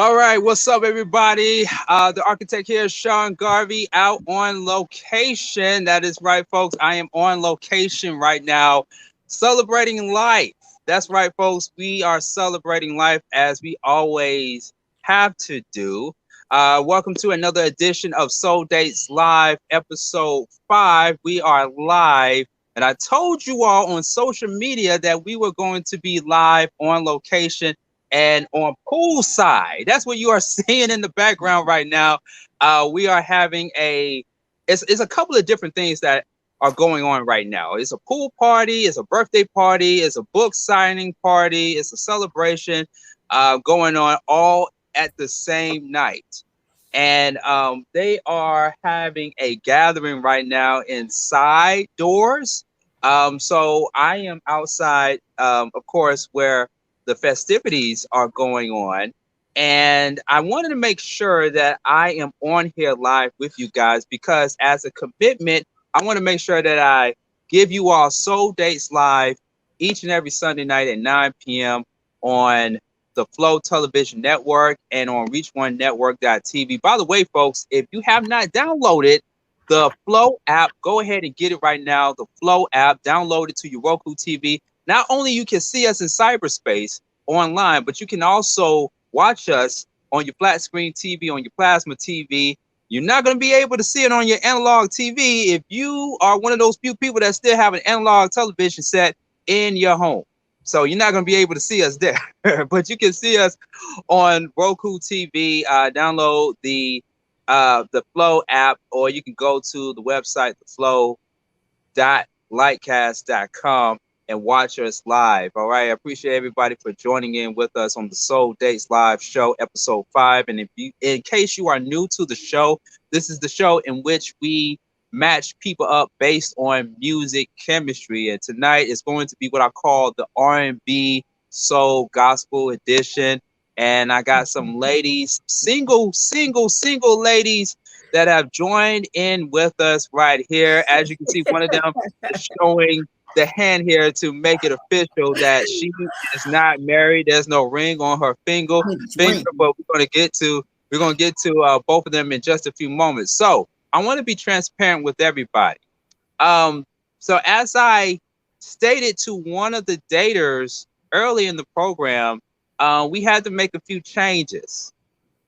All right, what's up, everybody? The architect here, Sean Garvey, out on location. That is right, folks. I am on location right now, celebrating life. That's right, folks. We are celebrating life as we always have to do. Welcome to another edition of Soul Dates Live, episode 5. We are live, and I told you all on social media that we were going to be live on location and on poolside. That's what you are seeing in the background right now. We are having it's a couple of different things that are going on right now. It's a pool party, it's a birthday party, it's a book signing party, it's a celebration going on all at the same night. And they are having a gathering right now inside doors. So I am outside, of course, where the festivities are going on. And I wanted to make sure that I am on here live with you guys because as a commitment, I want to make sure that I give you all Soul Dates Live each and every Sunday night at 9 p.m. on the Flow Television Network and on reach1network.tv. By the way, folks, if you have not downloaded the Flow app, go ahead and get it right now. The Flow app, download it to your Roku TV. Not only you can see us in cyberspace online, but you can also watch us on your flat screen TV, on your plasma TV. You're not going to be able to see it on your analog TV if you are one of those few people that still have an analog television set in your home. So you're not going to be able to see us there, but you can see us on Roku TV. Download the Flow app, or you can go to the website, theflow.lightcast.com, and watch us live. All right. I appreciate everybody for joining in with us on the Soul Dates Live show, episode 5. And in case you are new to the show, this is the show in which we match people up based on music chemistry. And tonight is going to be what I call the R&B soul gospel edition. And I got some ladies, single ladies that have joined in with us right here. As you can see, one of them is showing the hand here to make it official that she is not married. There's no ring on her finger, but we're going to get to both of them in just a few moments. So I want to be transparent with everybody. So as I stated to one of the daters early in the program, we had to make a few changes.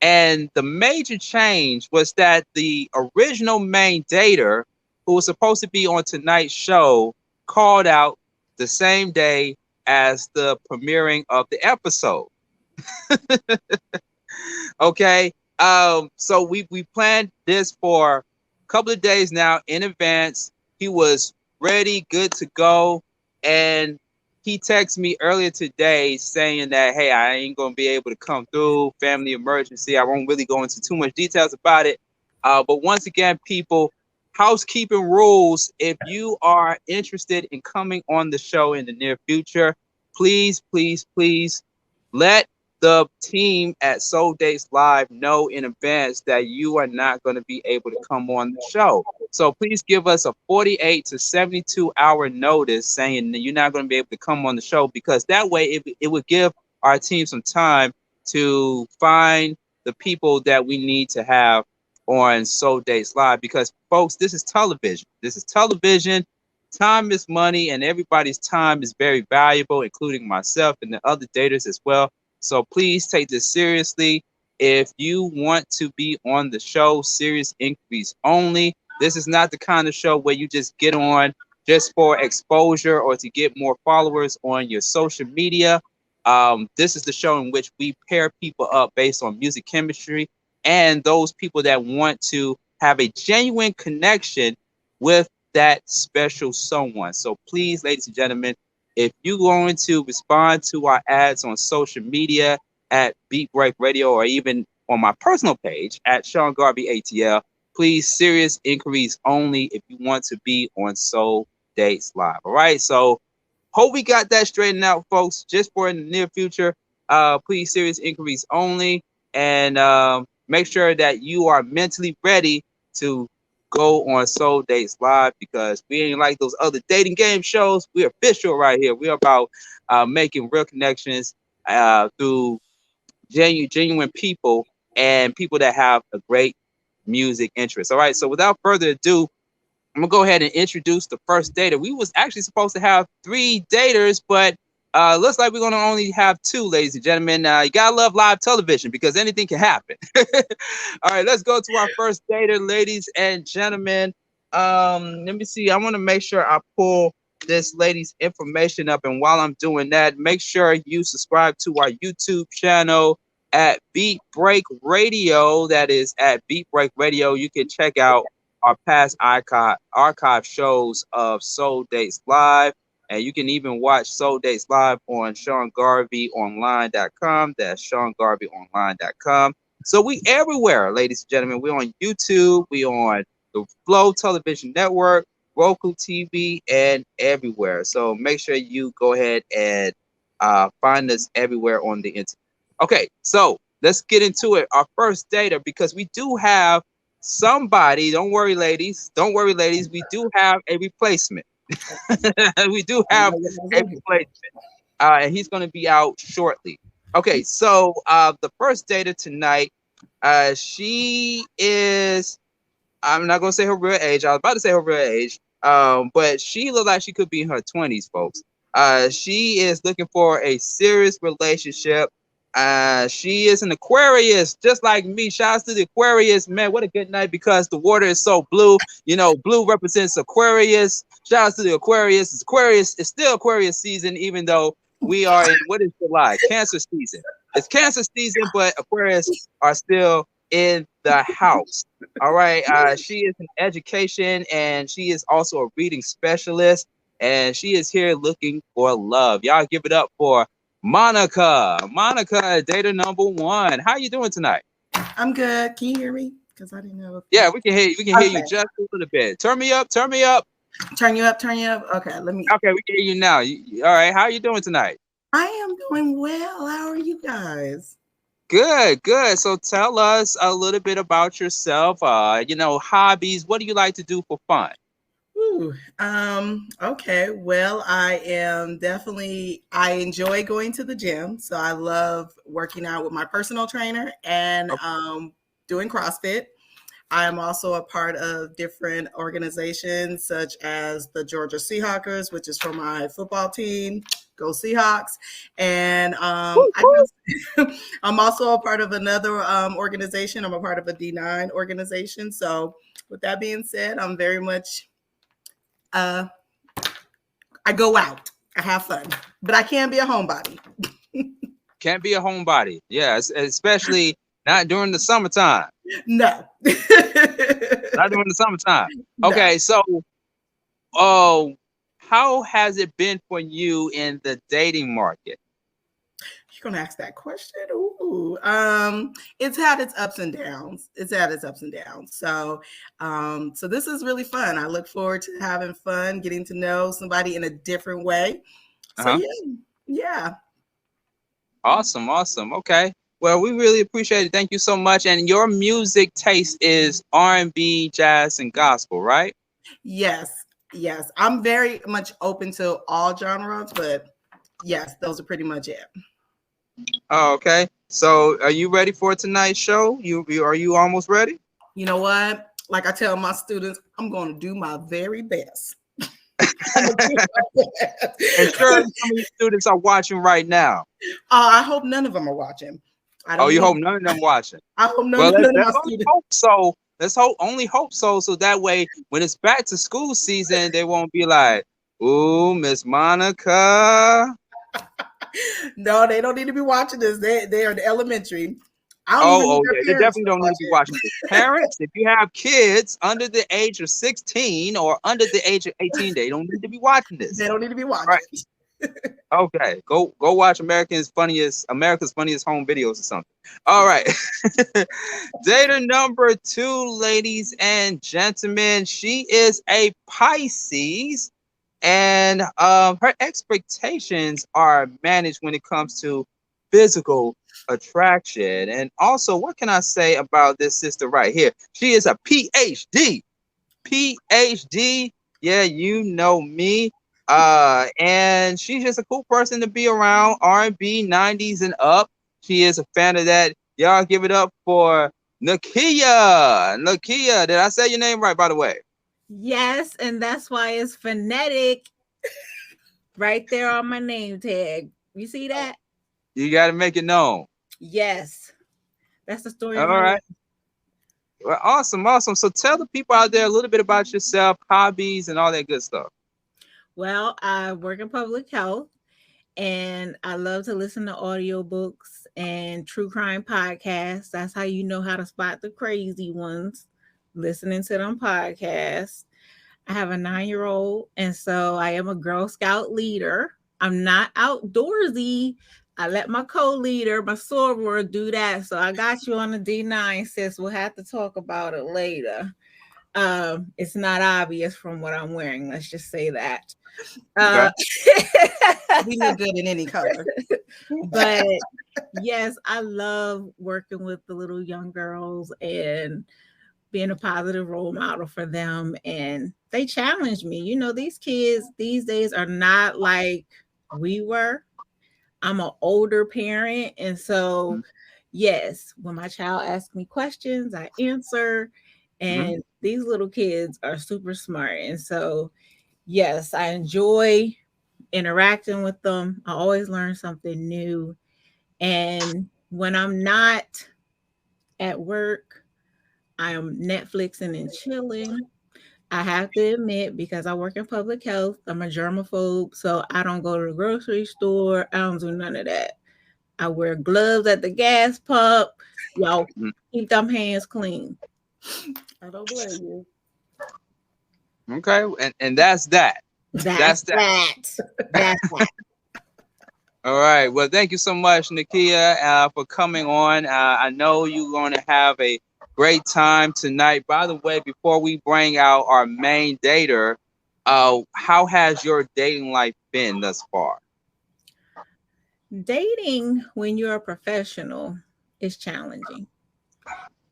And the major change was that the original main dater, who was supposed to be on tonight's show, called out the same day as the premiering of the episode. Okay. So we planned this for a couple of days now in advance. He was ready, good to go. And he texted me earlier today saying that, hey, I ain't going to be able to come through, family emergency. I won't really go into too much details about it. But once again, people, housekeeping rules. If you are interested in coming on the show in the near future, please let the team at Soul Dates Live know in advance that you are not going to be able to come on the show. So please give us a 48 to 72 hour notice saying that you're not going to be able to come on the show, because that way it would give our team some time to find the people that we need to have on Soul Dates Live, because folks, this is television. Time is money, and everybody's time is very valuable, including myself and the other daters as well. So please take this seriously. If you want to be on the show, serious inquiries only. This is not the kind of show where you just get on just for exposure or to get more followers on your social media. This is the show in which we pair people up based on music chemistry and those people that want to have a genuine connection with that special someone. So please, ladies and gentlemen, if you're going to respond to our ads on social media at Beat Break Radio, or even on my personal page at Sean Garvey ATL, please, serious inquiries only if you want to be on Soul Dates Live. All right. So hope we got that straightened out, folks, just for in the near future. Please, serious inquiries only. And make sure that you are mentally ready to go on Soul Dates Live, because we ain't like those other dating game shows. We're official right here. We're about making real connections through genuine people and people that have a great music interest. All right. So without further ado, I'm gonna go ahead and introduce the first dater. We was actually supposed to have 3 daters, but looks like we're gonna only have 2, ladies and gentlemen. You gotta love live television because anything can happen. All right, let's go to our first dater, ladies and gentlemen. Let me see. I want to make sure I pull this lady's information up, and while I'm doing that, make sure you subscribe to our YouTube channel at Beat Break Radio. That is at Beat Break Radio. You can check out our past archive shows of Soul Dates Live. And you can even watch Soul Dates Live on SeanGarveyOnline.com. That's SeanGarveyOnline.com. So we everywhere, ladies and gentlemen. We're on YouTube. We on the Flow Television Network, Roku TV, and everywhere. So make sure you go ahead and find us everywhere on the internet. Okay, so let's get into it. Our first data, because we do have somebody. Don't worry, ladies. Don't worry, ladies. We do have a replacement. We do have a replacement. And he's going to be out shortly. Okay, so the first data tonight, she is, I'm not going to say her real age. I was about to say her real age, but she looks like she could be in her 20s, folks. She is looking for a serious relationship. She is an Aquarius, just like me. Shouts to the Aquarius, man. What a good night because the water is so blue. You know, blue represents Aquarius. Shouts to the Aquarius. It's still Aquarius season, even though we are in what is July? Cancer season. It's Cancer season, but Aquarius are still in the house. All right. She is in education and she is also a reading specialist, and she is here looking for love. Y'all give it up for Monica, data number 1. How you doing tonight? I'm good. Can you hear me? Because I didn't know. Yeah, we can hear you. We can hear you just a little bit. Turn me up. Turn you up. Okay, let me. Okay, we can hear you now. All right. How are you doing tonight? I am doing well. How are you guys? Good. So tell us a little bit about yourself. Hobbies. What do you like to do for fun? Okay. Well, I enjoy going to the gym. So I love working out with my personal trainer and doing CrossFit. I am also a part of different organizations such as the Georgia Seahawkers, which is for my football team. Go Seahawks. And I'm also a part of another organization. I'm a part of a D9 organization. So with that being said, I'm very much I go out. I have fun, but I can't be a homebody. Can't be a homebody. Yeah, especially not during the summertime. No. Not during the summertime. Okay, so how has it been for you in the dating market? You're gonna ask that question? Ooh. It's had its ups and downs. So this is really fun. I look forward to having fun, getting to know somebody in a different way. So yeah. Awesome. Okay. Well, we really appreciate it. Thank you so much. And your music taste is R&B, jazz, and gospel, right? Yes. I'm very much open to all genres, but yes, those are pretty much it. Oh, okay. So are you ready for tonight's show? Are you almost ready? You know what? Like I tell my students, I'm going to do my very best. And sure, some of your students are watching right now. I hope none of them are watching. You hope none of them watching? I hope none of my students. Let's only hope so that way when it's back to school season, they won't be like, "Ooh, Miss Monica." No, they don't need to be watching this. They are in elementary. They definitely don't need to be watching this. Parents, if you have kids under the age of 16 or under the age of 18, they don't need to be watching this. They don't need to be watching. Right. Okay, go watch America's Funniest Home Videos or something. All right. Data number 2, ladies and gentlemen. She is a Pisces, and her expectations are managed when it comes to physical attraction. And also, what can I say about this sister right here? She is a PhD. Yeah, you know me. And she's just a cool person to be around. R&B, 90s and up. She is a fan of that. Y'all give it up for Nakia. Nakia, did I say your name right, by the way? Yes, and that's why it's phonetic right there on my name tag. You see that? You got to make it known. Yes. That's the story All of my life. right. Well, awesome, awesome. So tell the people out there a little bit about yourself, hobbies, and all that good stuff. Well, I work in public health and I love to listen to audiobooks and true crime podcasts. That's how you know how to spot the crazy ones, listening to them podcasts. I have a 9-year-old, and so I am a Girl Scout leader. I'm not outdoorsy. I let my co-leader, my soror, do that. So I got you on the D9, sis. We'll have to talk about it later. It's not obvious from what I'm wearing. Let's just say that. Okay. We look good in any color. But yes, I love working with the little young girls and being a positive role model for them. And they challenge me. You know, these kids these days are not like we were. I'm an older parent. And so, yes, when my child asks me questions, I answer. Mm-hmm. And these little kids are super smart. And so, yes, I enjoy interacting with them. I always learn something new. And when I'm not at work, I am Netflixing and chilling. I have to admit, because I work in public health, I'm a germaphobe. So I don't go to the grocery store. I don't do none of that. I wear gloves at the gas pump. Y'all keep them hands clean. I don't blame you. Okay, and that's that. That's that. That's that. All right. Well, thank you so much, Nakia, for coming on. I know you're going to have a great time tonight. By the way, before we bring out our main dater, how has your dating life been thus far? Dating when you're a professional is challenging.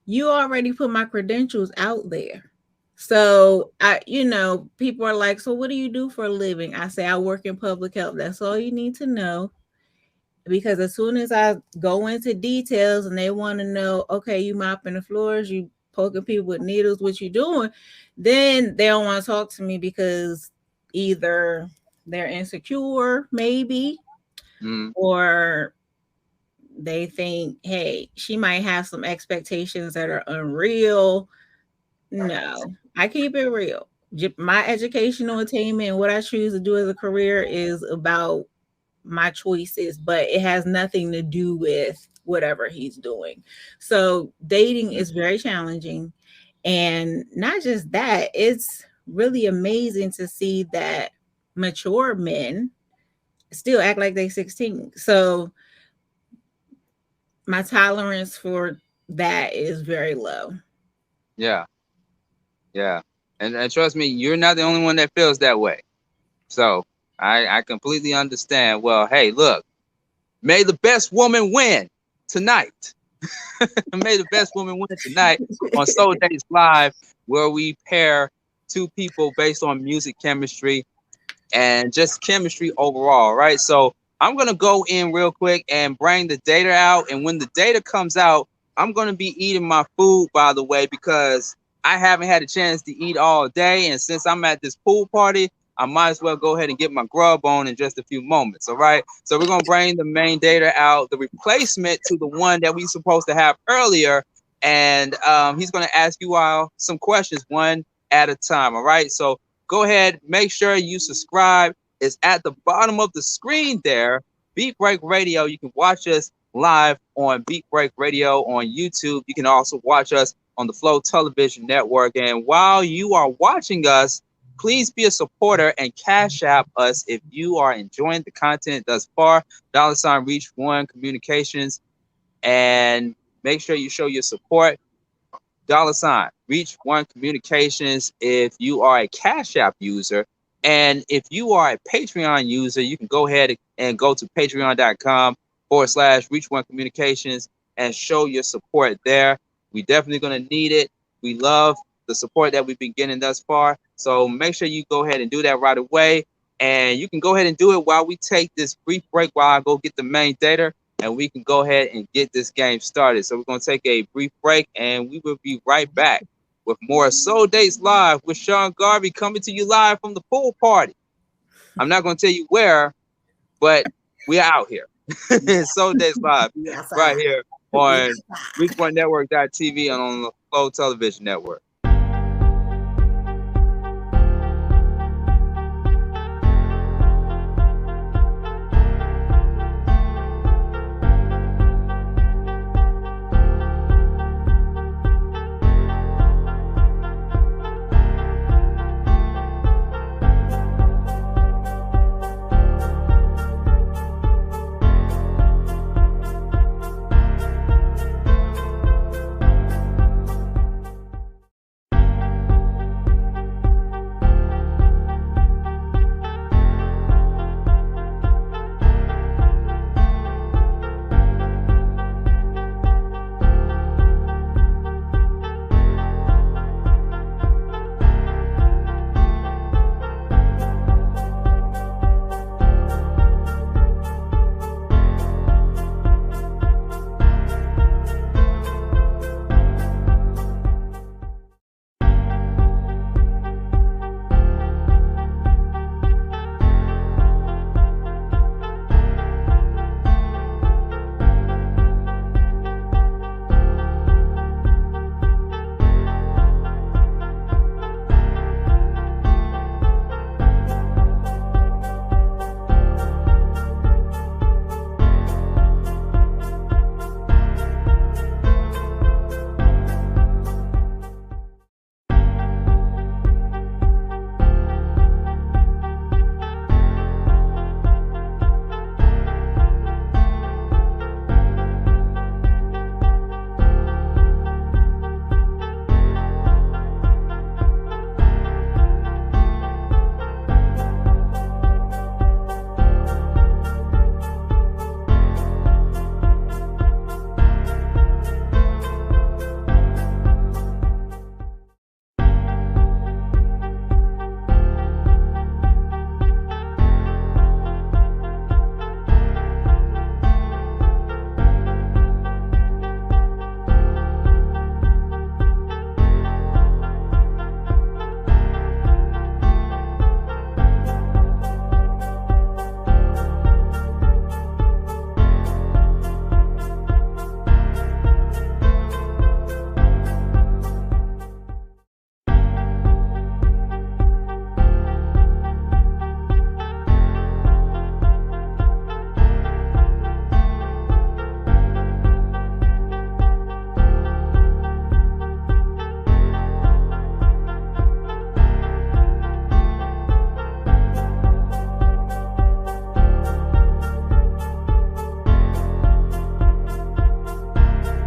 You already put my credentials out there. So people are like, so what do you do for a living? I say I work in public health. That's all you need to know. Because as soon as I go into details and they want to know, okay, you mopping the floors, you poking people with needles, what you doing, then they don't want to talk to me because either they're insecure, maybe, or they think, hey, she might have some expectations that are unreal. No, I keep it real. My educational attainment and what I choose to do as a career is about my choices, but it has nothing to do with whatever he's doing. So dating is very challenging. And not just that, it's really amazing to see that mature men still act like they're 16. So my tolerance for that is very low. Yeah. Yeah. And trust me, you're not the only one that feels that way. So I completely understand. Well, hey, look, may the best woman win tonight. May the best woman win tonight on Soul Days Live, where we pair two people based on music chemistry and just chemistry overall, right? So I'm gonna go in real quick and bring the data out. And when the data comes out, I'm gonna be eating my food, by the way, because I haven't had a chance to eat all day. And since I'm at this pool party, I might as well go ahead and get my grub on in just a few moments. All right. So we're gonna bring the main data out, the replacement to the one that we supposed to have earlier. And he's gonna ask you all some questions one at a time. All right. So go ahead, make sure you subscribe. It's at the bottom of the screen there. Beat Break Radio. You can watch us live on Beat Break Radio on YouTube. You can also watch us on the Flow Television Network. And while you are watching us, please be a supporter and cash app us if you are enjoying the content thus far. $ Reach One Communications. And make sure you show your support. $ Reach One Communications if you are a Cash App user. And if you are a Patreon user, you can go ahead and go to patreon.com/Reach One Communications and show your support there. We definitely going to need it. We love the support that we've been getting thus far. So make sure you go ahead and do that right away. And you can go ahead and do it while we take this brief break while I go get the main data. and we can go ahead and get this game started. So we're going to take a brief break, and we will be right back with more Soul Dates Live with Sean Garvey, coming to you live from the pool party. I'm not going to tell you where, but we're out here. Soul Dates Live, right here on ReachOneNetwork.tv and on the Flow Television Network.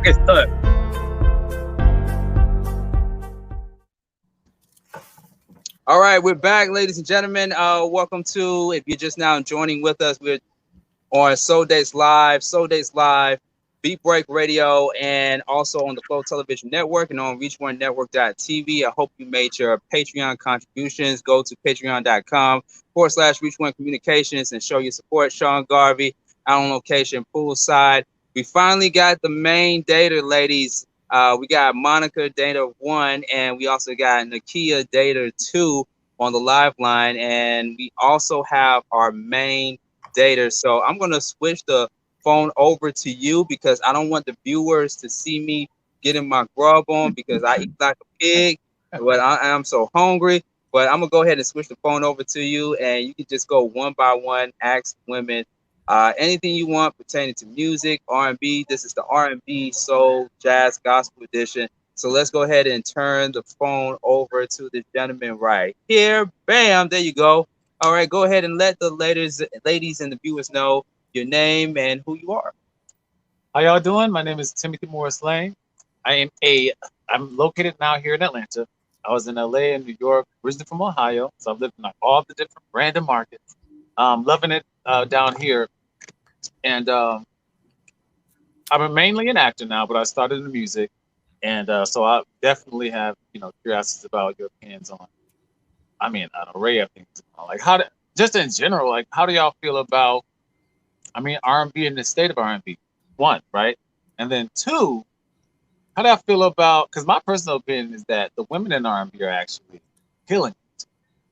It's done. All right, we're back, ladies and gentlemen. Welcome to, if you're just now joining with us, we're on Soul Dates Live, Beat Break Radio, and also on the Flow Television Network and on ReachOneNetwork.tv. I hope you made your Patreon contributions. Go to patreon.com/ReachOne Communications and show your support. Sean Garvey, out on location, poolside. We finally got the main dater, ladies. We got Monica Dater 1, and we also got Nakia Dater 2 on the live line, and we also have our main dater. So I'm going to switch the phone over to you because I don't want the viewers to see me getting my grub on because I eat like a pig, but I'm so hungry. But I'm going to go ahead and switch the phone over to you, and you can just go one by one, ask women anything you want pertaining to music, R&B. This is the R&B, soul, jazz, gospel edition. So let's go ahead and turn the phone over to the gentleman right here. Bam, there you go. All right, go ahead and let the ladies and the viewers know your name and who you are. How y'all doing? My name is Timothy Morris Lane. I'm located now here in Atlanta. I was in LA and New York, originally from Ohio. So I've lived in like all the different random markets. Loving it down here. And I'm mainly an actor now, but I started in music. And so I definitely have, curiosities about your opinions on, an array of things. Like just in general, like how do y'all feel about I mean, R&B in the state of R&B, one, right? And then two, how do I feel about? Because my personal opinion is that the women in R&B are actually killing it.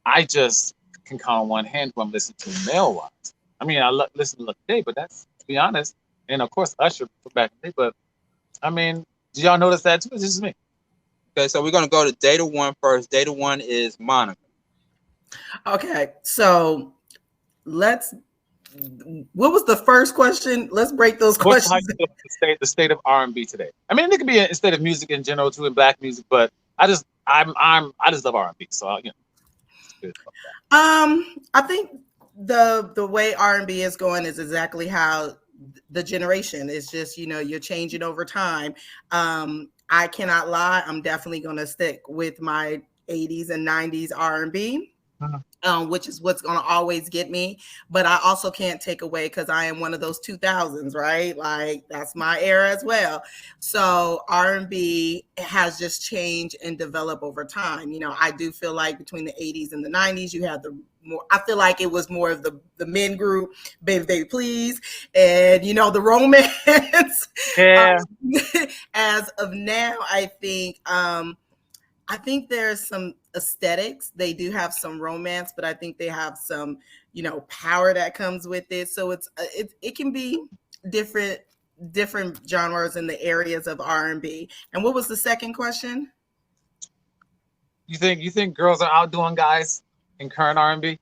I just can count on one hand who I'm listening to male wise. I mean, listen to Lucky Day, but that's, to be honest, and of course Usher from back in the day. But I mean, do y'all notice that too? It's just me. Okay, so we're gonna go to Data One first. Data One is Monica. Okay, so let's. What was the first question? Let's break those What's questions. the state of R&B today? I mean, it could be a state of music in general too, and black music, but I just love R&B, so you know. It's good. I think the way R&B is going is exactly how the generation is. Just, you know, you're changing over time. I cannot lie, I'm definitely going to stick with my 80s and 90s R&B. Which is what's going to always get me. But I also can't take away, because I am one of those 2000s, right? Like, that's my era as well. So R&B has just changed and developed over time. You know, I do feel like between the 80s and the 90s, you had the more, I feel like it was more of the men group, Baby Baby Please, and, you know, the romance. Yeah. As of now, I think there's some aesthetics. They do have some romance, but I think they have some, you know, power that comes with it. So it can be different genres in the areas of R&B. And what was the second question? You think girls are outdoing guys in current R&B?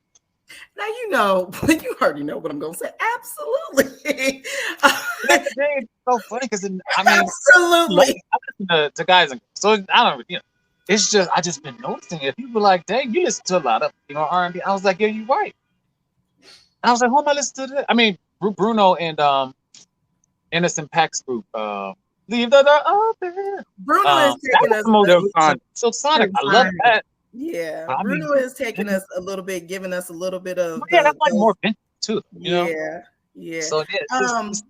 Now, you know, you already know what I'm going to say. Absolutely. It's so funny because I mean, absolutely. I listen to guys and so I don't, you know. It's just I just been noticing it. People are like, dang, you listen to a lot of, you know, R&B. I was like, yeah, you're right. And I was like, who am I listening to today? I mean, Bruno and Innocent Pack's group, Leave the Door Open. Bruno is taking us Silk Sonic. I love that. Yeah, Bruno is taking us a little bit, giving us a little bit of that's like more vintage too. You know? Yeah. So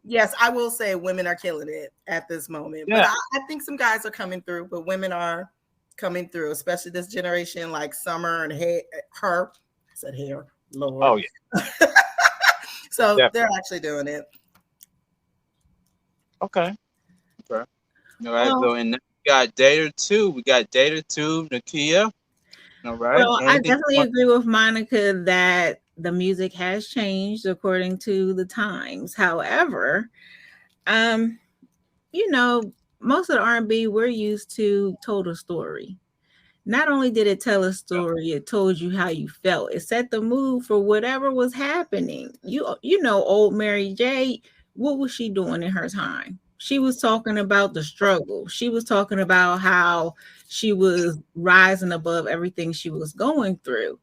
yes, I will say women are killing it at this moment. Yeah. But I think some guys are coming through, but women are coming through, especially this generation, like Summer and her. I said hair, Lord. Oh yeah. So they're actually doing it. Okay. All right. So and then we got Data 2. We got Data 2, Nakia. All right. Well, I definitely agree with Monica that the music has changed according to the times. However, you know, most of the R&B we're used to told a story. Not only did it tell a story, it told you how you felt. It set the mood for whatever was happening. You know, old Mary J, what was she doing in her time? She was talking about the struggle. She was talking about how she was rising above everything she was going through.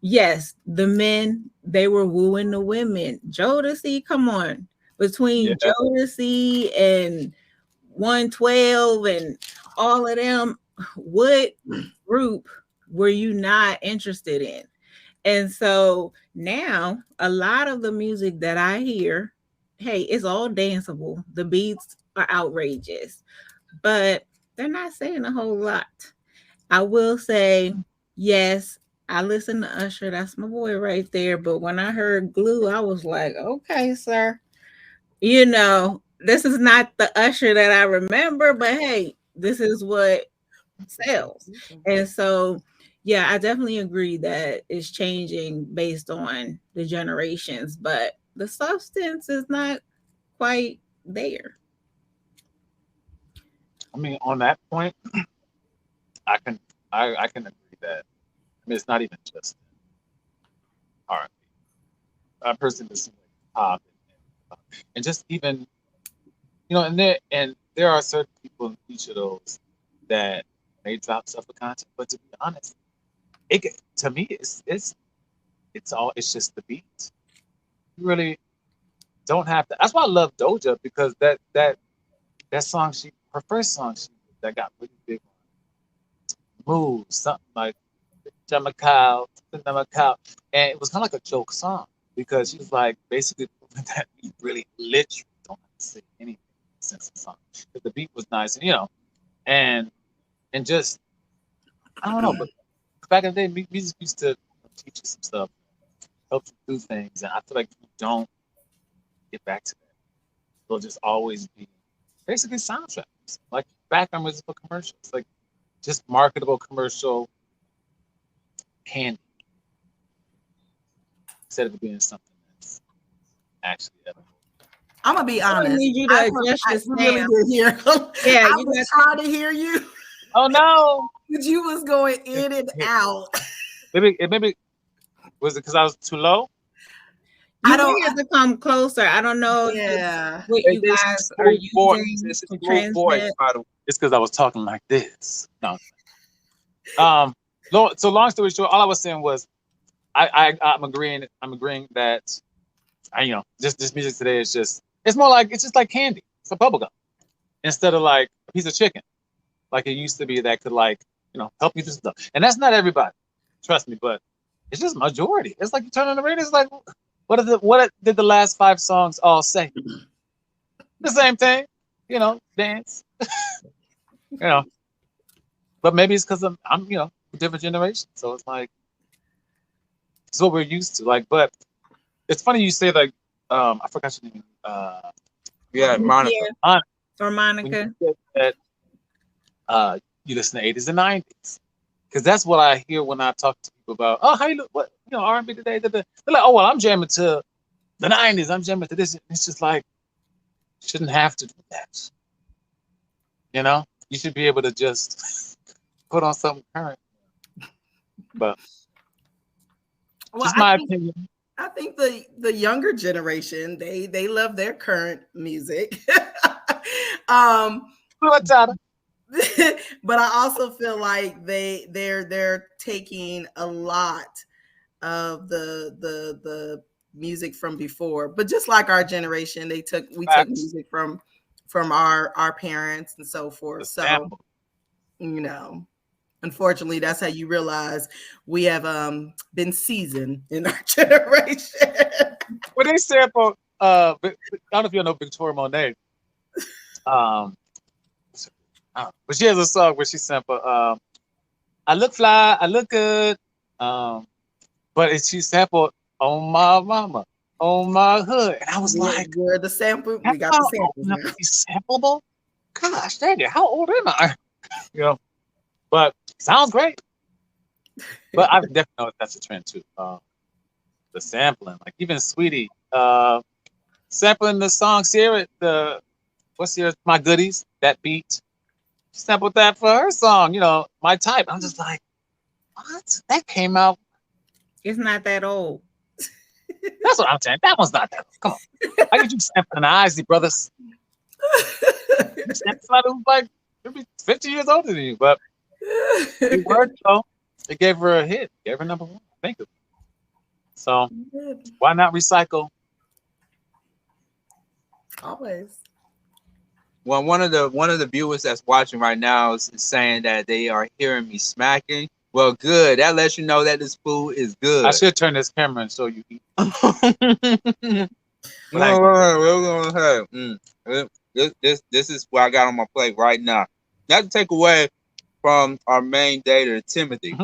Yes, the men, they were wooing the women. Jodeci, come on. Between Jodeci and 112 and all of them, what group were you not interested in? And so now a lot of the music that I hear, hey, it's all danceable. The beats are outrageous, but they're not saying a whole lot. I will say, yes, I listen to Usher. That's my boy right there. But when I heard Glue, I was like, okay, sir. You know, this is not the Usher that I remember, but hey, this is what sells. And so, yeah, I definitely agree that it's changing based on the generations, but the substance is not quite there. I mean, on that point, I can agree that. I mean, it's not even just R&B. I personally listen to pop and just even, you know, and there are certain people in each of those that may drop stuff of content, but to be honest, to me it's just the beat. You really don't have to. That's why I love Doja, because that song her first song that got really big Move, something like Jamaica, and it was kind of like a joke song because she was like basically proving that you really literally don't have to say anything since the song. Because the beat was nice, and you know, and just I don't know, but back in the day, music used to teach you some stuff, help you do things, and I feel like get back to that. They'll just always be basically soundtracks, like background music for commercials, like just marketable commercial candy instead of being something that's actually edible. I'm gonna be I honest. need you to adjust your really sound. did hear. Yeah, I you was got trying to hear you, Oh no! but you was going in and out. Maybe was it because I was too low? you I don't. may have to come closer. I don't know if it's Yeah. what Hey, you this guys is are smooth voice. using This is to smooth voice, transmit. by the way. It's because I was talking like this. No. So long story short, all I was saying was I'm agreeing that this music today is it's more like it's just like candy. It's a bubble gum instead of like a piece of chicken, like it used to be that could help you through stuff. And that's not everybody, trust me, but it's just majority. It's like you turn on the radio, it's like what did the last 5 songs all say? The same thing, dance, But maybe it's because I'm a different generation, so it's like it's what we're used to. Like, but it's funny you say like I forgot your name. Yeah, Monica. Yeah. Or Monica. When you said that you listen to 80s and 90s, because that's what I hear when I talk to people about. Oh, how you look? What R&B today? They're like, oh well, I'm jamming to the 90s. I'm jamming to this. It's just like shouldn't have to do that. You should be able to just put on something current. But just my opinion. I think the younger generation they love their current music. But I also feel like they're taking a lot of the music from before. But just like our generation, we took music from our parents and so forth. So unfortunately, that's how you realize we have been seasoned in our generation. When they sample, I don't know if you know Victoria Monet. But she has a song where she sampled I look fly, I look good. But she sampled On My Mama, On My Hood. And I was like, we're the sample. We got the samples now. Sampleable? Gosh dang it, how old am I? But sounds great. But I definitely know that's a trend too. The sampling, like even Sweetie, sampling the song Sierra, what's your My Goodies, that beat. She sampled that for her song, My Type. I'm just like, what? That came out. It's not that old. That's what I'm saying. That one's not that old. Come on. How could you sample an Isley Brothers? It's like maybe 50 years older than you, but it worked though. It gave her a hit. Gave her number 1. I think. So why not recycle? Always. Well, one of the viewers that's watching right now is saying that they are hearing me smacking. Well, good. That lets you know that this food is good. I should turn this camera and show you. This is what I got on my plate right now. Not to take away from our main dater, Timothy,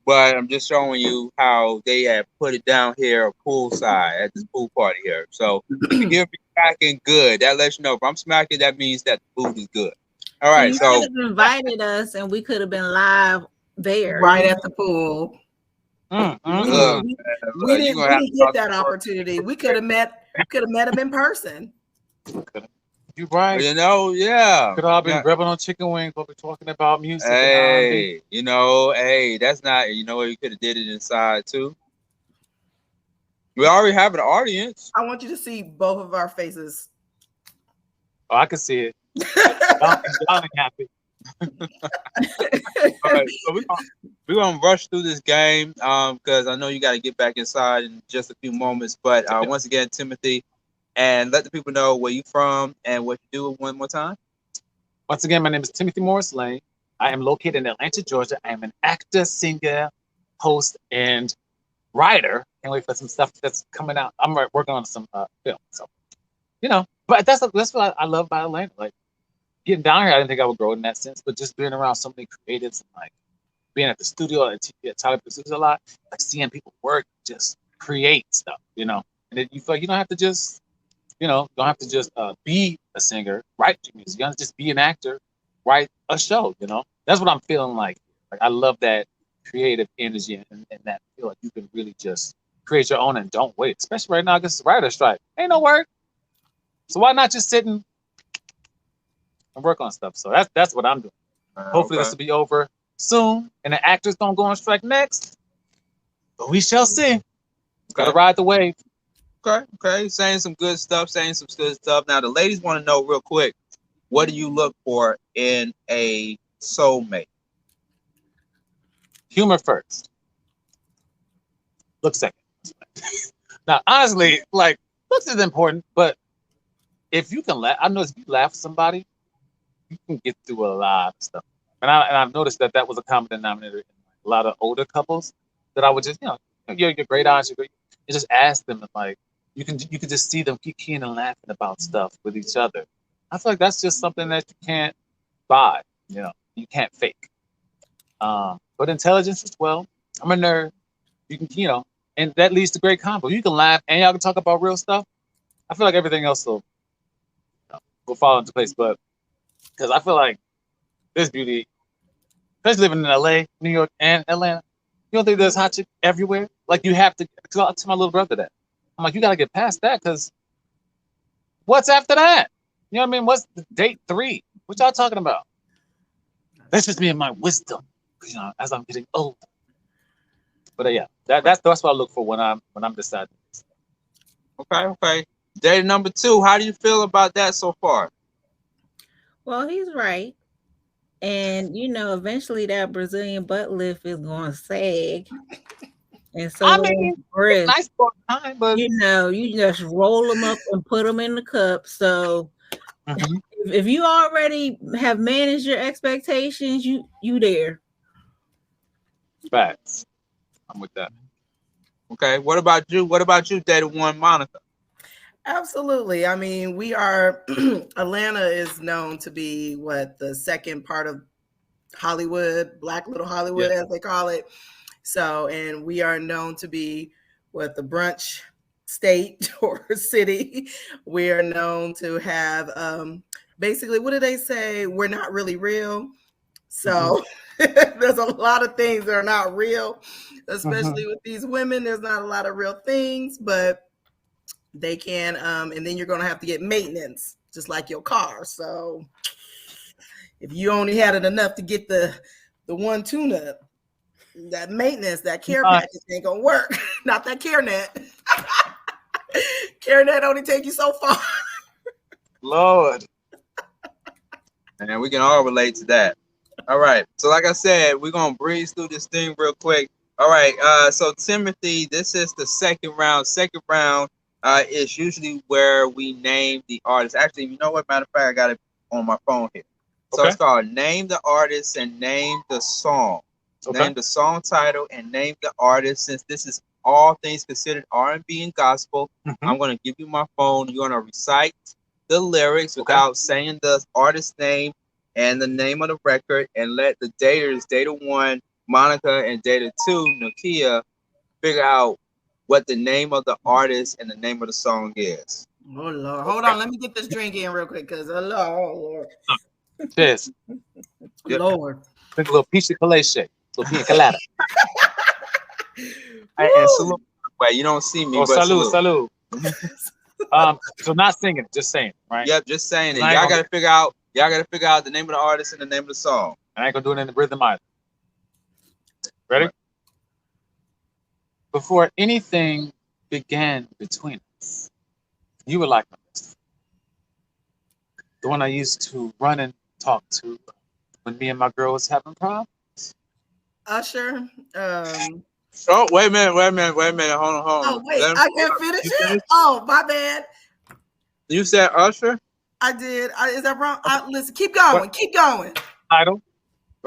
but I'm just showing you how they have put it down here poolside at this pool party here. So if you hear me smacking, good. That lets you know if I'm smacking, that means that the food is good. All right, so you could have invited us, and we could have been live there, right at the pool. We didn't get that opportunity. We could have met him in person. You're right. Yeah. Could all been grabbing on chicken wings while we're talking about music. Hey, that's not. You could have did it inside too. We already have an audience. I want you to see both of our faces. Oh, I can see it. Y'all ain't happy. All right, so we're gonna rush through this game because I know you got to get back inside in just a few moments. But once again, Timothy, and let the people know where you from and what you do one more time. Once again, my name is Timothy Morris Lane. I am located in Atlanta, Georgia. I am an actor, singer, host, and writer. Can't wait for some stuff that's coming out. I'm working on some film, so But that's what I love about Atlanta. Like getting down here, I didn't think I would grow in that sense, but just being around so many creatives and like being at the studio and at Tyler Producers a lot, like seeing people work, just create stuff, and then you feel like you don't have to just You know, you don't have to just be a singer, write your music. You don't have to just be an actor, write a show. You know, that's what I'm feeling like. Like I love that creative energy and that feel like you can really just create your own and don't wait. Especially right now, because it's writer strike. Ain't no work. So why not just sit and work on stuff? So that's what I'm doing. Hopefully this will be over soon, and the actors don't go on strike next. But we shall see. Gotta ride the wave. Okay. Saying some good stuff. Now the ladies want to know real quick, what do you look for in a soulmate? Humor first. Look second. Now, honestly, like looks is important, but if you can laugh, I know if you laugh with somebody, you can get through a lot of stuff. And I've noticed that was a common denominator in a lot of older couples that I would just, your great aunts, you just ask them, and like you can just see them kicking and laughing about stuff with each other. I feel like that's just something that you can't buy, you can't fake. But intelligence as well. I'm a nerd. You can, and that leads to great combo. You can laugh and y'all can talk about real stuff. I feel like everything else will fall into place. But because I feel like there's beauty, especially living in LA, New York, and Atlanta. You don't think there's hot chick everywhere? Like you have to talk to my little brother that. I'm like, you gotta get past that because what's after that? You know what I mean? What's the date 3? What y'all talking about? That's just me and my wisdom, as I'm getting older. But yeah, that's what I look for when I'm deciding. Okay. Date number 2. How do you feel about that so far? Well, he's right. And eventually that Brazilian butt lift is going to sag. And so it's nice for a time, but you just roll them up and put them in the cup. So if you already have managed your expectations, you there. Facts. I'm with that. Okay. What about you, Data One, Monica? Absolutely. I mean, we are Atlanta is known to be the second part of Hollywood, Black Little Hollywood, as they call it. So, and we are known to be the brunch state or city. We are known to have basically, what do they say? We're not really real. So there's a lot of things that are not real, especially with these women. There's not a lot of real things, but they can, and then you're going to have to get maintenance, just like your car. So if you only had it enough to get the one tune-up, that maintenance, that care package ain't going to work. Not that CareNet. CareNet only take you so far. Lord. And we can all relate to that. All right. So like I said, we're going to breeze through this thing real quick. All right. So Timothy, this is the second round. Second round is usually where we name the artist. Actually, you know what? Matter of fact, I got it on my phone here. So it's called Name the Artist and Name the Song. Name the song title and name the artist. Since this is all things considered R&B and gospel, I'm going to give you my phone. You're going to recite the lyrics without saying the artist name and the name of the record, and let the daters, Data 1, Monica, and Data 2, Nakia, figure out what the name of the artist and the name of the song is. Oh, Lord. Hold on. Let me get this drink in real quick because, Lord. Cheers. Lord. Drink a little peach chocolate shake. A little pina colada. And salute. Wait, you don't see me, but salute. So not singing, just saying, right? Yep, just saying it. Y'all gotta figure out the name of the artist and the name of the song. I ain't gonna do it in the rhythm either. Ready? Before anything began between us, you were like my best friend. The one I used to run and talk to when me and my girl was having problems. Usher. Oh, wait a minute. Hold on. Oh, wait, I can't finish it? Oh, my bad. You said Usher? I did. Is that wrong? Listen, keep going. Title?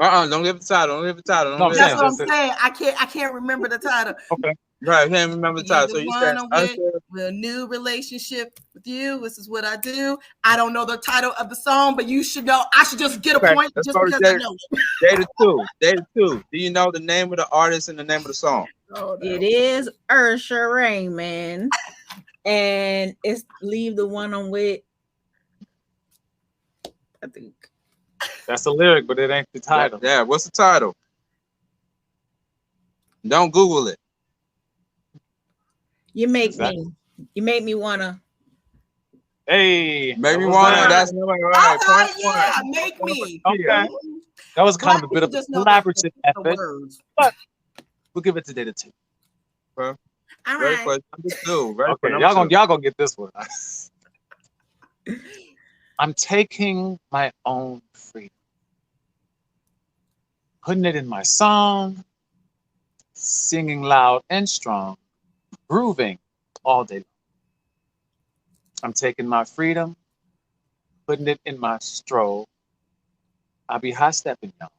Don't give the title. No, that's what I'm saying. I can't remember the title. Okay. Right, can't remember the title. So you said Usher. With a new relationship with you. This is what I do. I don't know the title of the song, but you should know. I should just get a point just because I know it. Data 2. Do you know the name of the artist and the name of the song? Oh, no. It is Usher Raymond. and it's leave the one I'm with. I think That's a lyric, but it ain't the title. Yeah, what's the title? Don't Google it. you make me wanna. Hey, Maybe that was wanna. that. That's all right. Point Yeah, one. make me. Okay. That was kind of a bit of a Just know collaborative the effort, words. but we'll give it to Data 2. All Ready right. for number two. Ready for Okay, number two. y'all gonna get this one. I'm taking my own freedom, putting it in my song, singing loud and strong, grooving all day long. I'm taking my freedom, putting it in my stroll. I'll be high stepping, y'all,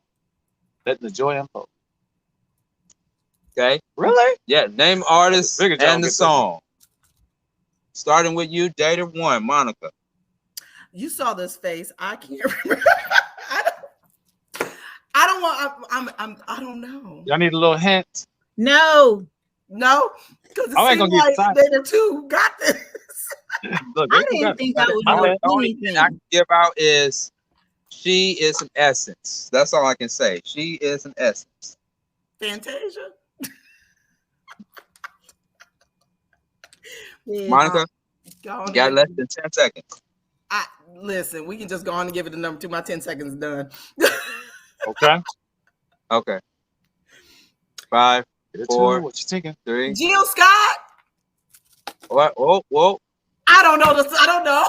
letting the joy unfold. Okay. Really? Yeah. Name artist Figured y'all and the get this one. song. Starting with you, Data 1, Monica. You saw this face. I can't remember. I don't want. I don't know. Y'all need a little hint. No, No, because it I ain't seems gonna get like excited. they the two got this. Look, I didn't think I would know Only thing I anything. can give out is she is an essence. That's all I can say. She is an essence. Fantasia. Monica, Go on you and got give less it- than 10 seconds. Listen, we can just go on and give it a number 2. My 10 seconds done. okay. Okay. 5, Data 2, 4, what you thinking? 3. Jill Scott. What? Whoa. I don't know this. I don't know.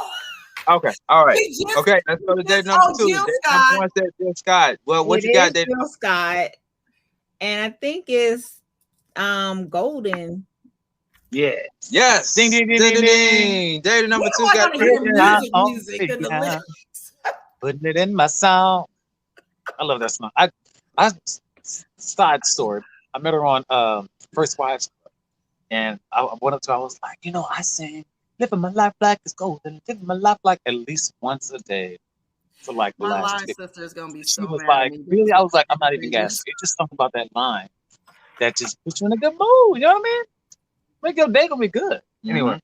Okay. All right. We just- Okay. Let's go to we date just- number oh, 2. Jill Date Scott. number 1 said Jill Scott. Well, what It you got, is Date? Jill Scott, and I think it's Golden. Yeah. Yes. Ding, ding, ding, Ding, ding, ding, ding. ding. Date number You 2 know I got gotta hear it. music and the Yeah. lyrics. Putting it in my song. I love that song. I side story. I met her on First Wives Club, and I went up to her. I was like, I sing "Living My Life Like It's Golden," living my life like at least once a day for like the My last line 6. sister is gonna be She so was mad like, at me. "Really?" I was like, "I'm not even gassing. It's just something about that line that just puts you in a good mood. You know what I mean? Make your day gonna be good." Anyway,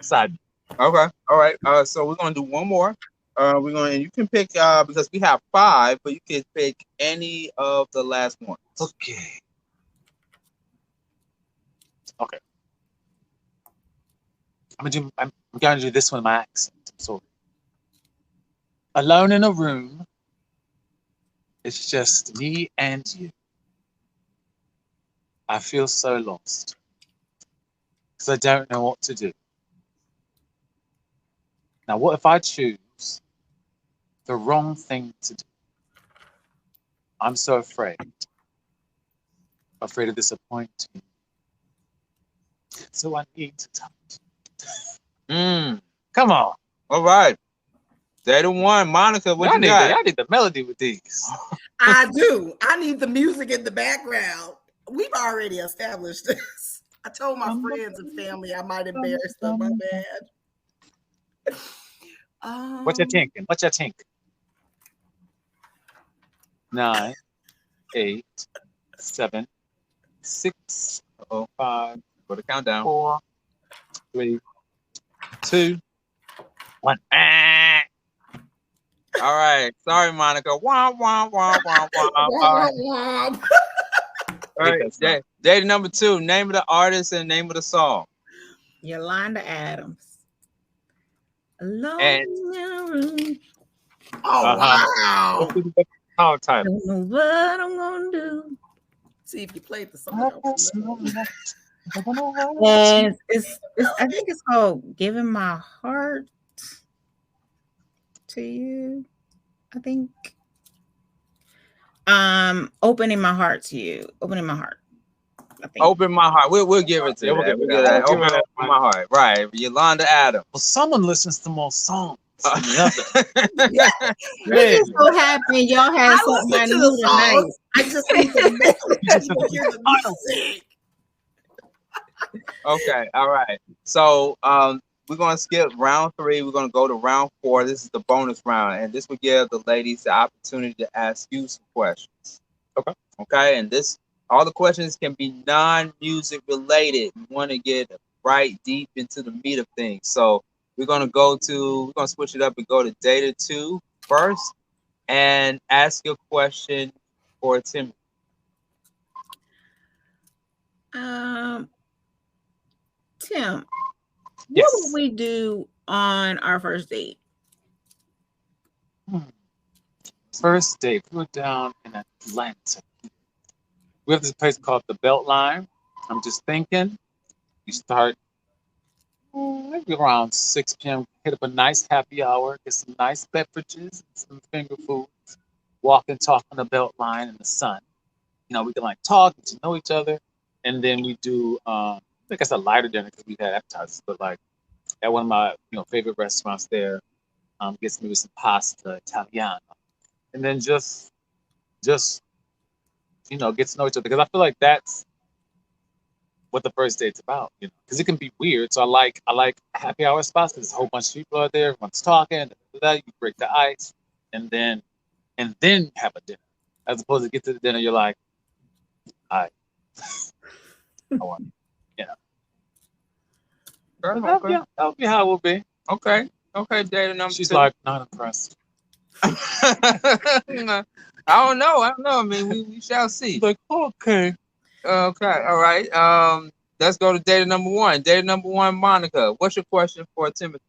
side. Okay. All right. So we're gonna do one more. You can pick because we have 5, but you can pick any of the last ones. Okay. I'm going to do this one in my accent. So, alone in a room, it's just me and you. I feel so lost because I don't know what to do. Now, what if I choose the wrong thing to do? I'm so afraid of disappointing you. So I need to touch. Come on. All right. Data 1, Monica, what you got? Y'all need the melody with these. I do. I need the music in the background. We've already established this. I told my friends and family I might embarrass them. My bad. What you thinking? 9, 8, 7, 6, 5, For the countdown. 4, 3, 2, 1. All right. Sorry, Monica. Wah, wah, wah, wah, wah. All right. Data number 2, name of the artist and name of the song. Yolanda Adams. Alone And- in a room. Oh, wow. Song title. Don't know what I'm gonna do. See if you played the song. And it's I think it's called Giving My Heart to You. I think. Opening my heart to you. Opening my heart. I think. Open my heart. We'll give it to Yeah, you. we'll give it We'll that. Open my heart. Right. Yolanda Adams. Well, someone listens to more songs than the other. It just so happened y'all had something I listen to knew the tonight. songs. I just need the melody. Hear the music. Okay. All right. So we're gonna skip round 3. We're gonna go to round 4. This is the bonus round, and this will give the ladies the opportunity to ask you some questions. Okay. Okay. And all the questions can be non-music related. You want to get right deep into the meat of things. So we're gonna switch it up and go to data 2 first and ask your question for Tim. Tim, what Yes. would we do on our first date? First date, we were down in Atlanta. We have this place called the Beltline. I'm just thinking, you start maybe around 6 p.m., hit up a nice happy hour, get some nice beverages, some finger foods, walk and talk on the Beltline in the sun. You know, we can like talk, get to know each other, and then we do, I guess a lighter dinner because we've had appetizers, but like at one of my favorite restaurants there, gets maybe some pasta Italiano, and then just get to know each other because I feel like that's what the first date's about, because it can be weird. So I like happy hour spots because a whole bunch of people are there, everyone's talking, you break the ice, and then have a dinner, as opposed to get to the dinner, you're like, all right, I want, that'll be how it will be. Okay, data number She's 2. like, not impressed. I don't know. I mean, we shall see. Like, okay. Okay, all right. Let's go to data number 1. Data number 1, Monica. What's your question for Timothy?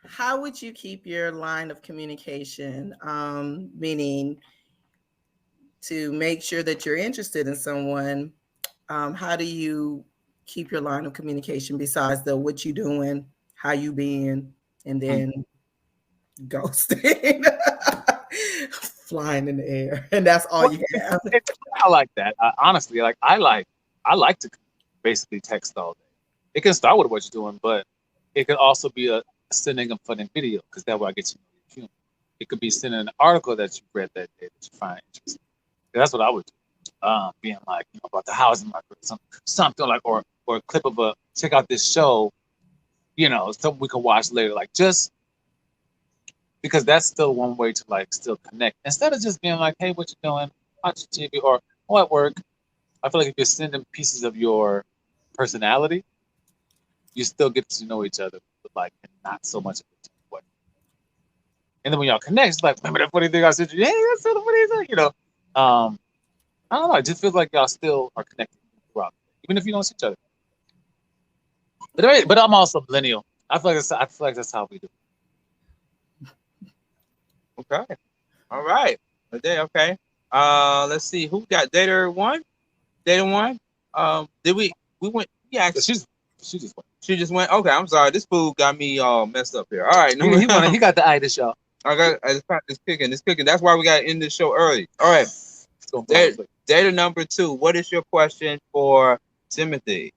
How would you keep your line of communication? Meaning to make sure that you're interested in someone. How do you keep your line of communication besides the what you doing, how you being, and then ghosting, flying in the air, and that's all you have? I like that. Honestly, I like to basically text all day. It can start with what you're doing, but it could also be a sending a funny video because that way I get to know your humor. It could be sending an article that you read that day that you find interesting. That's what I would do. Being like, about the housing market or something like, or a clip of check out this show, something we can watch later. Like, just because that's still one way to like still connect instead of just being like, hey, what you doing? Watch TV or at work. I feel like if you're sending pieces of your personality, you still get to know each other, but like not so much of a way. And then when y'all connect, it's like, remember that funny thing I said to you? Hey, that's so funny thing, I don't know. It just feels like y'all still are connected throughout, even if you don't see each other. But I'm also millennial. I feel like that's how we do. Okay. All right. Okay. Let's see who got data 1. Data 1. Did we went? Yeah, she just went. She just went. Okay, I'm sorry. This food got me all messed up here. All right. He got the eye to show. It's cooking. That's why we got to end the show early. All right. Data number 2. What is your question for Timothy?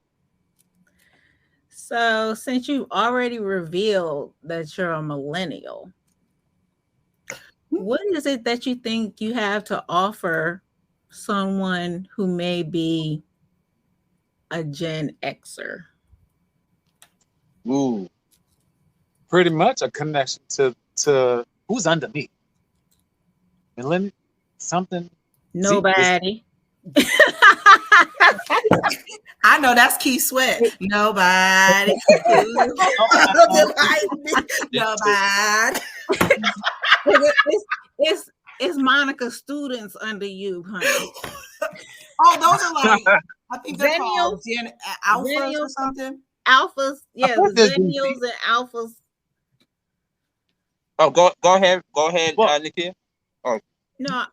So, since you've already revealed that you're a millennial, what is it that you think you have to offer someone who may be a Gen Xer? Ooh, pretty much a connection to who's under me. Millennial, something. Nobody. I know that's Keith Sweat. Nobody. Nobody. It's Monica students under you, honey. Oh, those are like, I think they're called alphas or something. Alphas, yeah, millennials and alphas. Oh, go ahead, Nikia. Oh, no,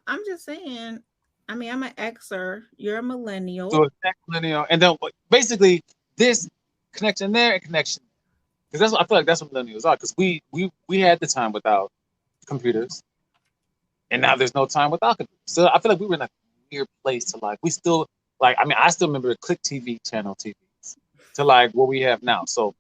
I'm just saying. I mean, I'm an Xer. You're a millennial. So it's millennial, and then basically this connection there and connection, because I feel like that's what millennials are. Because we had the time without computers, and now there's no time without computers. So I feel like we were in a weird place to like. We still like. I mean, I still remember the Click TV channel TVs to like what we have now. So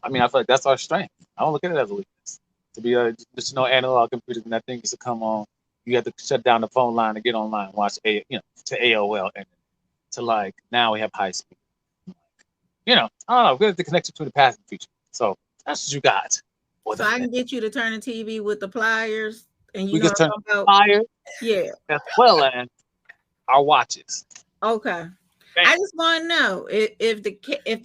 I mean, I feel like that's our strength. I don't look at it as a weakness to be just analog computers when that thing used to come on. You had to shut down the phone line to get online, watch to AOL, and to like now we have high speed. I don't know. We have the connection between the past and future. So that's what you got. So I can get you to turn the TV with the pliers, and we can turn the pliers, yeah, as well as our watches. Okay. Bam. I just want to know if the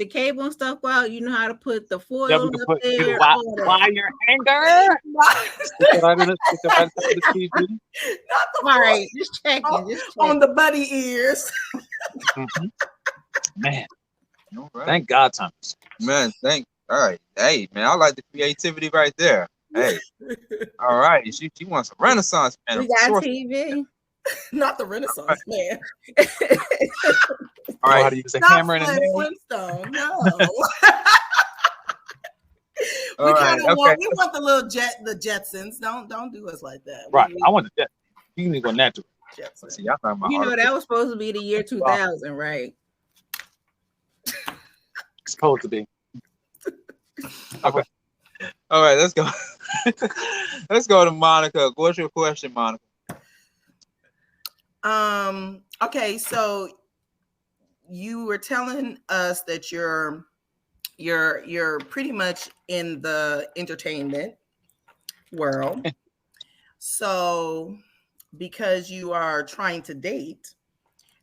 cable and stuff go out, you know how to put the foil Yeah, we can up put there. all that. wire hanger. Stick it right in the TV. Not the All right, just checking. Just on checking. the buddy ears. Mhm. Man, All right. thank God, Thomas. Man, all right. Hey, man, I like the creativity right there. Hey, all right. She wants a Renaissance man. We got TV. Not the Renaissance man. All Know right. how to use a Not hammer and a Flint nail. Flintstone. No. All we right, kind of okay. want the little the Jetsons. Don't do us like that. Right. I want to. You can go natural. Jetsons. See, y'all talking about You know artificial. that was supposed to be the year 2000, right? It's supposed to be. Okay. All right, let's go. Let's go to Monica. What's your question, Monica? Okay, so you were telling us that you're pretty much in the entertainment world. So because you are trying to date,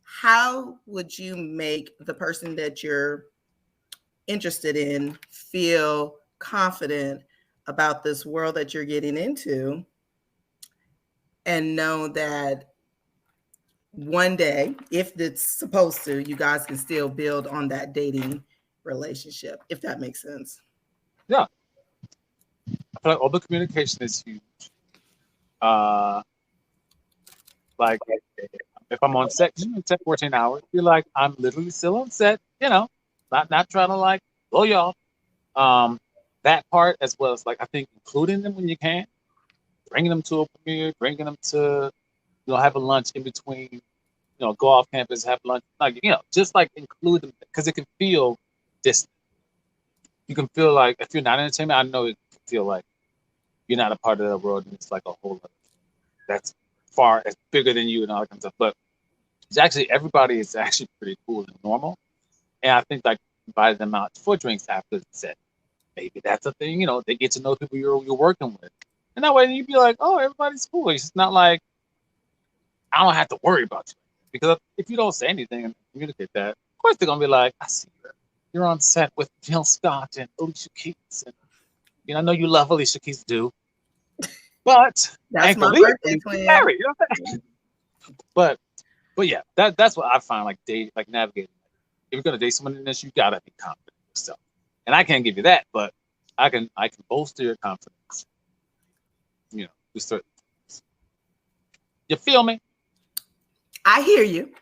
how would you make the person that you're interested in feel confident about this world that you're getting into and know that one day, if it's supposed to, you guys can still build on that dating relationship, if that makes sense? Yeah. I feel like open communication is huge. Like if I'm on set, set 14 hours, feel like I'm literally still on set, not trying to like blow you off. That part, as well as like I think including them when you can, bringing them to a premiere, bringing them to have a lunch in between, go off campus, have lunch, like just like include them because it can feel distant. You can feel like if you're not in entertainment, I know it can feel like you're not a part of that world, and it's like a whole other that's far as bigger than you and all that kind of stuff. But it's actually everybody is actually pretty cool and normal, and I think like inviting them out for drinks after the set, maybe that's a thing. They get to know people you're working with, and that way you'd be like, oh, everybody's cool. It's not like I don't have to worry about you, because if you don't say anything and communicate that, of course they're gonna be like, I see you're on set with Jill Scott and Alicia Keys, and I know you love Alicia Keys, but that's my birthday twin. Married, But yeah, that's what I find like navigating. If you're gonna date someone in this, you gotta be confident in yourself, and I can't give you that, but I can bolster your confidence. You certain things. You feel me? I hear you.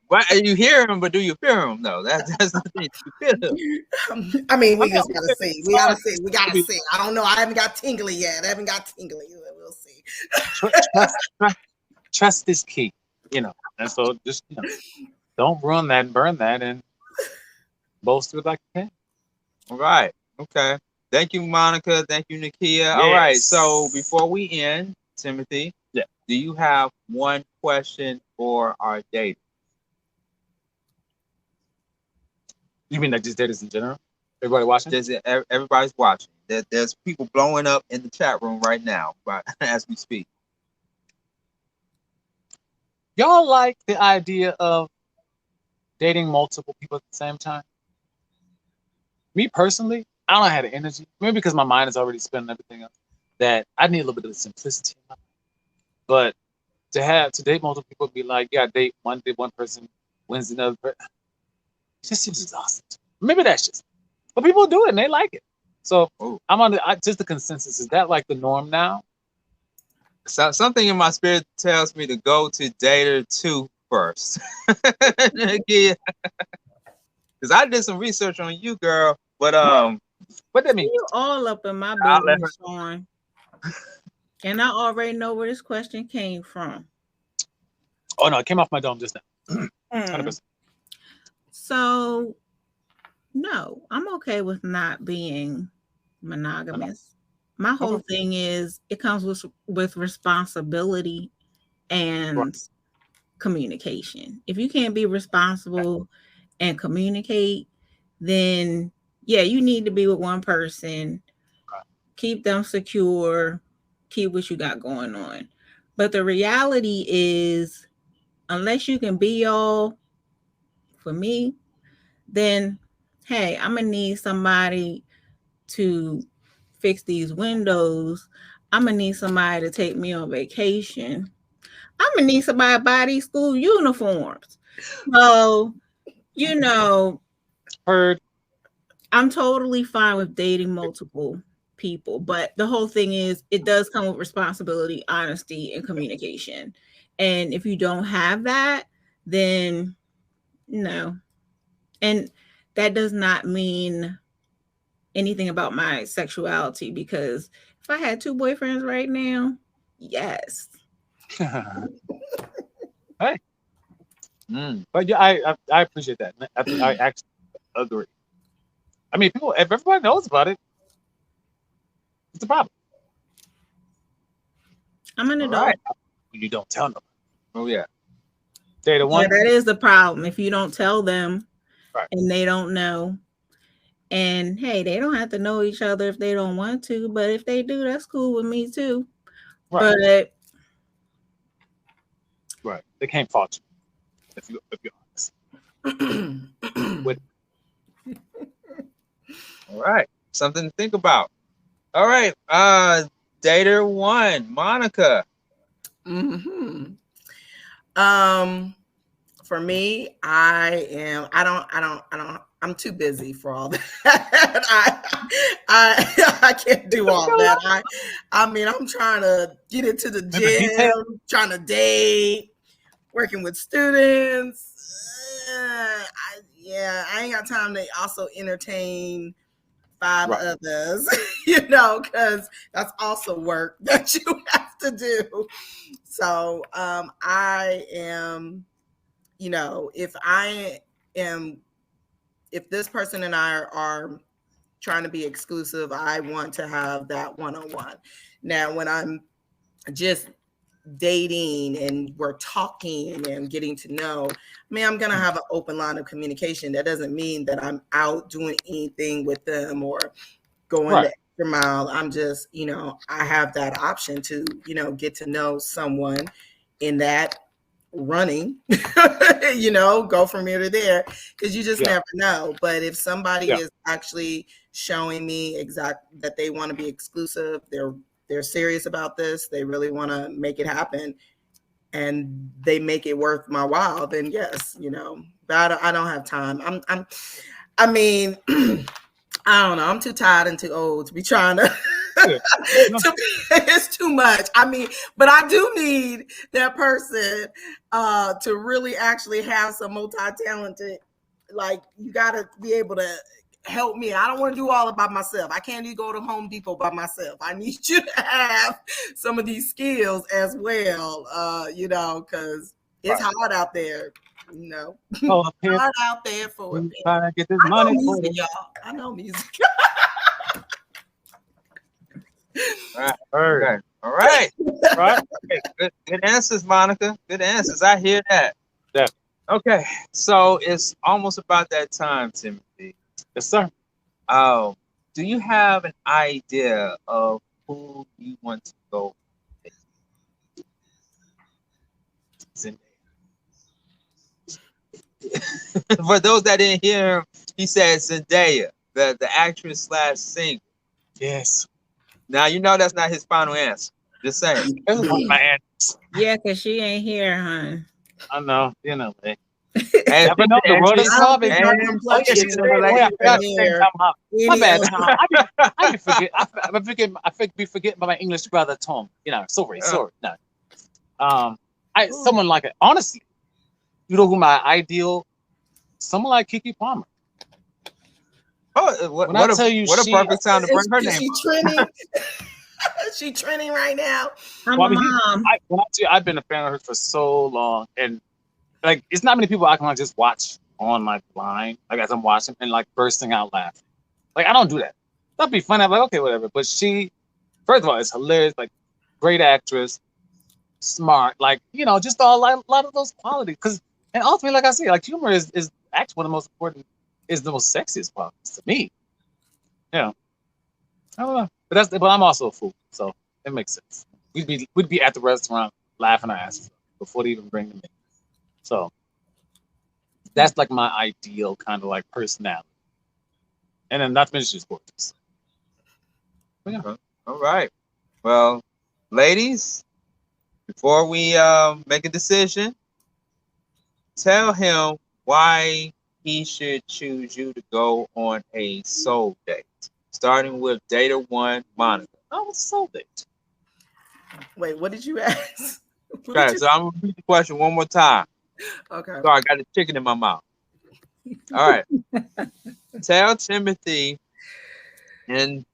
Why you hear him, but do you fear him? No, that's the thing. You feel him. I mean, we just gotta see. We gotta see. I don't know. I haven't got tingly yet. We'll see. Trust is key, and so just don't ruin that, burn that, and bolster it like you can. All right. Okay. Thank you, Monica. Thank you, Nakia. Yes. All right. So before we end, Timothy, do you have one question for our date? You mean like just daters in general? Everybody watching? Everybody's watching. There's people blowing up in the chat room right now, as we speak. Y'all like the idea of dating multiple people at the same time? Me personally, I don't have the energy. Maybe because my mind is already spinning everything else. That I need a little bit of simplicity in my life. But to date multiple people, be like, yeah, date one person, wins another person. It just seems exhausting. Maybe that's just, but people do it and they like it. So I'm on just the consensus. Is that like the norm now? So something in my spirit tells me to go to dater 2 first. Because I did some research on you, girl. But what that mean? You all up in my business, Sean. And I already know where this question came from. Oh no, it came off my dome just now. 100%. So, no, I'm okay with not being monogamous. My whole thing is it comes with responsibility and communication. If you can't be responsible and communicate, then yeah, you need to be with one person, keep them secure, keep what you got going on. But the reality is unless you can be all for me, then hey, I'm gonna need somebody to fix these windows. I'm gonna need somebody to take me on vacation. I'm gonna need somebody to buy these school uniforms. So, you know, Heard. I'm totally fine with dating multiple people, but the whole thing is it does come with responsibility, honesty, and communication. And if you don't have that, then no. And that does not mean anything about my sexuality, because if I had 2 boyfriends right now, yes. Hey. But yeah, I appreciate that. I actually agree. I mean, people, if everybody knows about it, it's a problem. I'm an All adult. right. You don't tell them. Oh yeah. They're the Yeah, one. that is the problem. If you don't tell them Right. and they don't know, and hey, they don't have to know each other if they don't want to, but if they do, that's cool with me too. Right. But They can't fault you if you're honest. With All right. Something to think about. All right. Dater 1, Monica. For me, I'm too busy for all that. I can't do all that. I mean, I'm trying to get into the gym, trying to date, working with students. I ain't got time to also entertain 5 others, because that's also work that you have to do. So I am, if this person and I are trying to be exclusive, I want to have that one-on-one. Now, when I'm just dating and we're talking and getting to know, I'm going to have an open line of communication. That doesn't mean that I'm out doing anything with them or going the extra mile. I'm just, I have that option to, get to know someone in that running, go from here to there, because you just never know. But if somebody is actually showing me that they want to be exclusive, they're serious about this, they really want to make it happen, and they make it worth my while, then yes, but I don't have time. I mean, I don't know. I'm too tired and too old to be trying to. It's too much. But I do need that person to really actually have some multi-talented. Like, you got to be able to help me. I don't want to do all it by myself. I can't even go to Home Depot by myself. I need you to have some of these skills as well. Because it's hard out there. Hard out there for it. Trying to get this I money, know music, y'all. I know music. All right. Good answers, Monica. Good answers. I hear that. Yeah. Okay. So it's almost about that time, Timothy. Yes, sir. Do you have an idea of who you want to go with? For those that didn't hear him, he said Zendaya, the actress / singer. Yes. Now you know that's not his final answer. Just saying. That's my answer. Yeah, because she ain't here, hon. I know. Like, Hey, never know. The world is solving. My bad. I be forgetting about my English brother Tom. Sorry. No. Someone like it. Honestly, you know who my ideal? Someone like Kiki Palmer. Oh, what a perfect time to bring her name. She trending. She trending right now. I've been a fan of hers for so long, and like, it's not many people I can just watch on like line, like as I'm watching and like bursting out laughing. Like, I don't do that. That'd be funny. I'm like, okay, whatever. But she, first of all, is hilarious. Like, great actress, smart. Like, just a lot of those qualities. And ultimately, like I say, like, humor is actually one of the most important, is the most sexiest qualities to me. I don't know. But I'm also a fool, so it makes sense. We'd be at the restaurant laughing our asses off before they even bring them in. So that's like my ideal kind of like personality. And then not to mention she's gorgeous. But yeah. All right. Well, ladies, before we make a decision, tell him why he should choose you to go on a soul date. Starting with data one, Monica. Oh, it's so date. Wait, what did you ask? What Okay, did you- so I'm gonna repeat the question one more time. Okay. So I got the chicken in my mouth. All right. Tell Timothy in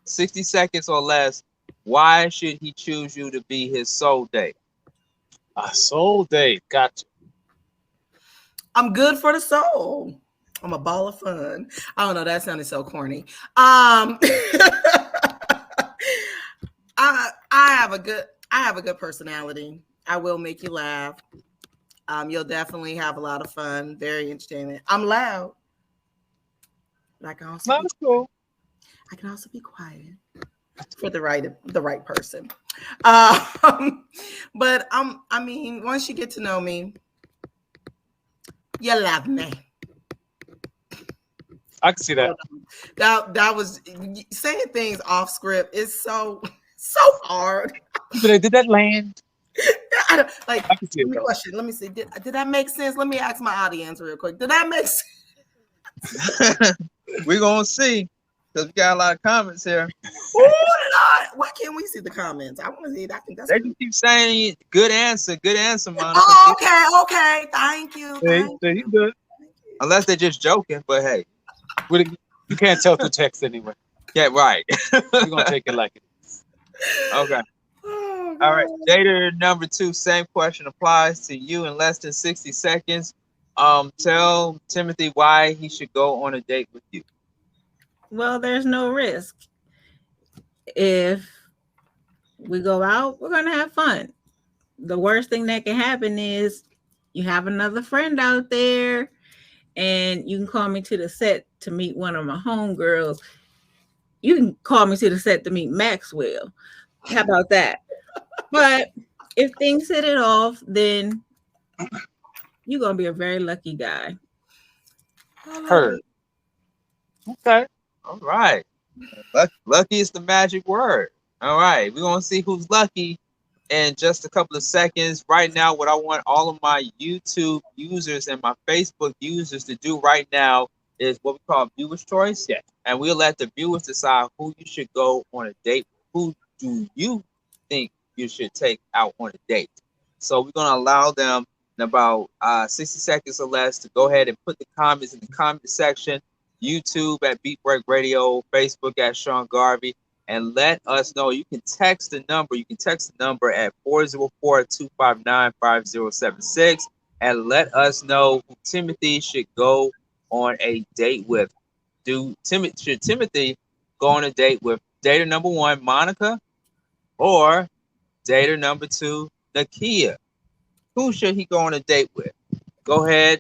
60 seconds or less, why should he choose you to be his soul date? A soul date. Gotcha. I'm good for the soul. I'm a ball of fun. I don't know. That sounded so corny. I have a good personality. I will make you laugh. You'll definitely have a lot of fun. Very entertaining. I'm loud. But I can Cool. also be quiet for the right person. But I mean, once you get to know me, you love me. I can see that. That was saying things off script is so hard. But did that land? I don't, like, I can see it, let me though. question. Let me see. Did that make sense? Let me ask my audience real quick. Did that make sense? We're gonna see because we got a lot of comments here. Oh, Lord. Why can't we see the comments? I want to see it. I think that's They good. just keep saying good answer, Monica. Oh, okay. Thank you. Hey, Thank you good. Unless they're just joking, but hey, You can't tell through text anyway. yeah, right. We're gonna take it like it is. Okay. Oh, All right. God. Data number 2, same question applies to you in less than 60 seconds. Tell Timothy why he should go on a date with you. Well, there's no risk. If we go out, we're going to have fun. The worst thing that can happen is you have another friend out there and you can call me to the set to meet one of my homegirls. You can call me to the set to meet Maxwell. How about that? But if things hit it off, then you're going to be a very lucky guy. Heard. Okay. All right. Lucky is the magic word. All right. We're going to see who's lucky in just a couple of seconds. Right now, what I want all of my YouTube users and my Facebook users to do right now is what we call viewer's choice. Yeah. And we'll let the viewers decide who you should go on a date with. Who do you think you should take out on a date? So we're going to allow them in about 60 seconds or less to go ahead and put the comments in the comment section. YouTube at Beat Break Radio, Facebook at Sean Garvey, and let us know. You can text the number. You can text the number at 404-259-5076 and let us know who Timothy should go on a date with. Should Timothy go on a date with dater number 1, Monica, or dater number 2, Nakia? Who should he go on a date with? Go ahead,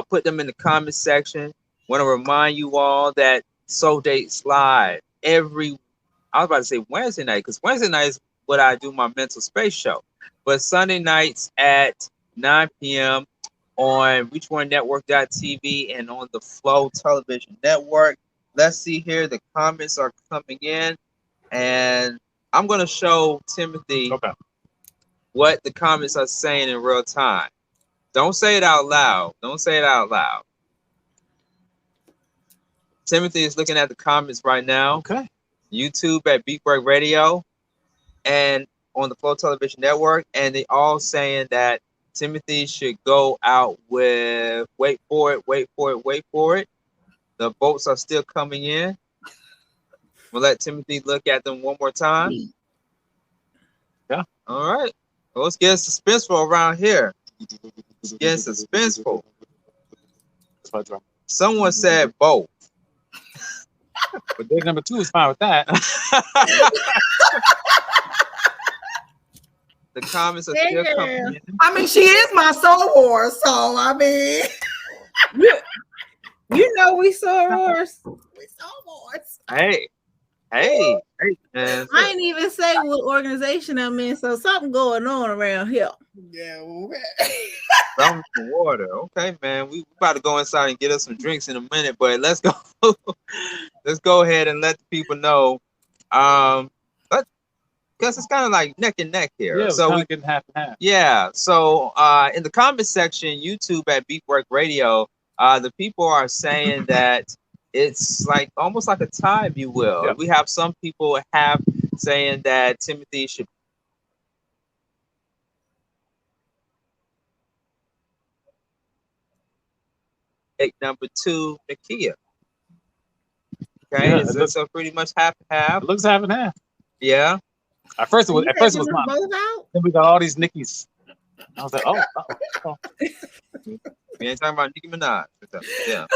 put them in the comment section. Want to remind you all that Soul Dates Live I was about to say Wednesday night, because Wednesday night is what I do my mental space show. But Sunday nights at 9 p.m. on ReachOneNetwork.tv and on the Flow Television Network. Let's see here. The comments are coming in. And I'm going to show Timothy what the comments are saying in real time. Don't say it out loud. Don't say it out loud. Timothy is looking at the comments right now. Okay. YouTube at Beat Break Radio and on the Flow Television Network. And they all saying that Timothy should go out with, wait for it. The votes are still coming in. We'll let Timothy look at them one more time. Yeah. All right. Well, let's get suspenseful around here. Let's get suspenseful. Someone said both. But date number 2 is fine with that. The comments are still coming in. I mean, she is my soul whore, so I mean, You know we saw Roars. we soul whores. Hey, Hey, man. I ain't even say what organization I'm in, so something going on around here. Yeah. Some water. Okay, man. We about to go inside and get us some drinks in a minute, but let's go. Let's go ahead and let the people know. Because it's kind of like neck and neck here. Yeah, so we can half and half. Yeah. So in the comment section, YouTube at Beefwork Radio, the people are saying that it's like almost like a tie, if you will. Yeah. We have some people saying that Timothy should take number 2, Nakia. Okay, Yeah, so pretty much half and half. It looks half and half. Yeah. At first it was mine. Both out? Then we got all these Nickies. I was like, oh. We ain't talking about Nicki Minaj. Yeah.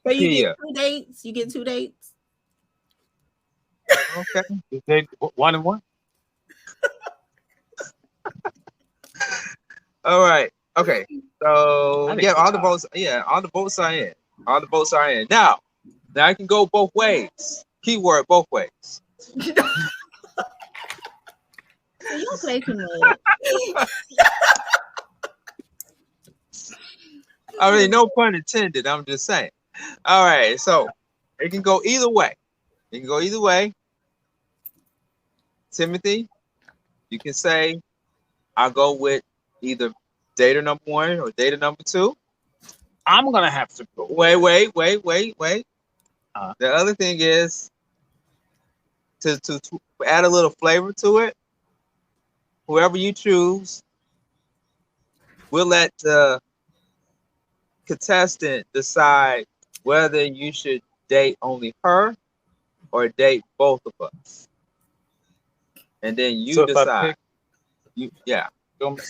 So you get 2 dates. You get 2 dates. Okay. 1 and 1. All right. Okay. So yeah, all the votes. Yeah, all the votes are in. All the votes are in. Now I can go both ways. Keyword both ways. You don't play too much. I mean, no pun intended. I'm just saying. All right. So it can go either way. It can go either way. Timothy, you can say, I'll go with either data number 1 or data number 2. I'm gonna have to go. Wait. The other thing is to add a little flavor to it. Whoever you choose, we'll let the contestant decide whether you should date only her or date both of us. And then you decide. So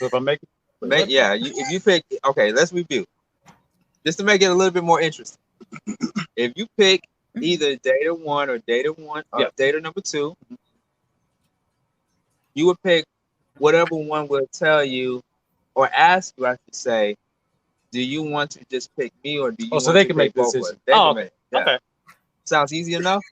if I make it, if you pick, okay, let's review. Just to make it a little bit more interesting. If you pick either data 1 or data number 2, you would pick whatever one will tell you or ask you, I should say, do you want to just pick me or do you want they to can make both decisions. Okay. Okay. Sounds easy enough?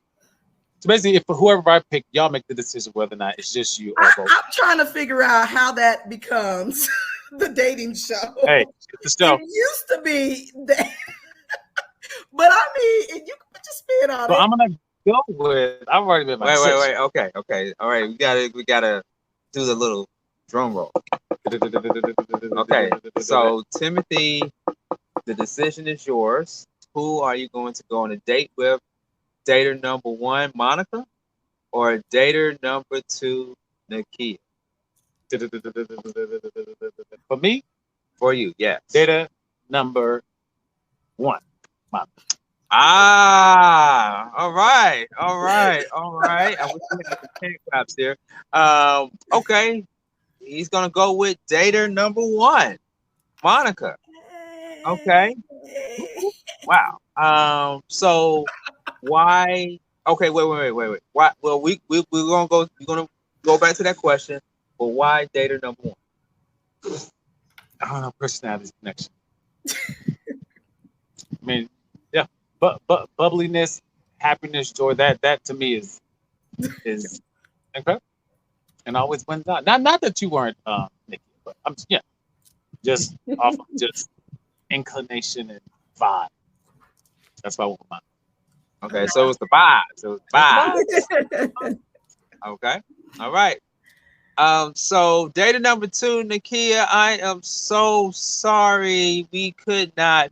So basically, if whoever I pick, y'all make the decision whether or not it's just you or both. I'm trying to figure out how that becomes the dating show. Hey, it's the show. It used to be that. But I mean, you can put your spin on it. I'm gonna go with. I've already been. Wait. Okay. All right, we gotta do the little drum roll. Okay. So Timothy, the decision is yours. Who are you going to go on a date with? Dater number 1, Monica, or dater number 2, Nakia? For me? For you, yes. Dater number 1, Monica. All right. I wish we had some hand claps here. Okay. He's gonna go with dater number 1, Monica. Okay. Wow. So why? Okay. Wait. Why? Well, we're gonna go. We're gonna go back to that question. But why dater number 1? I don't know, personality connection. I mean, yeah, but bubbliness, happiness, joy. That to me is incredible, and always wins out. Not that you weren't Nikki, but I'm just off of just inclination and vibe. That's why I want mine. Okay, so it's the vibe. Okay, all right. So data number 2, Nakia, I am so sorry we could not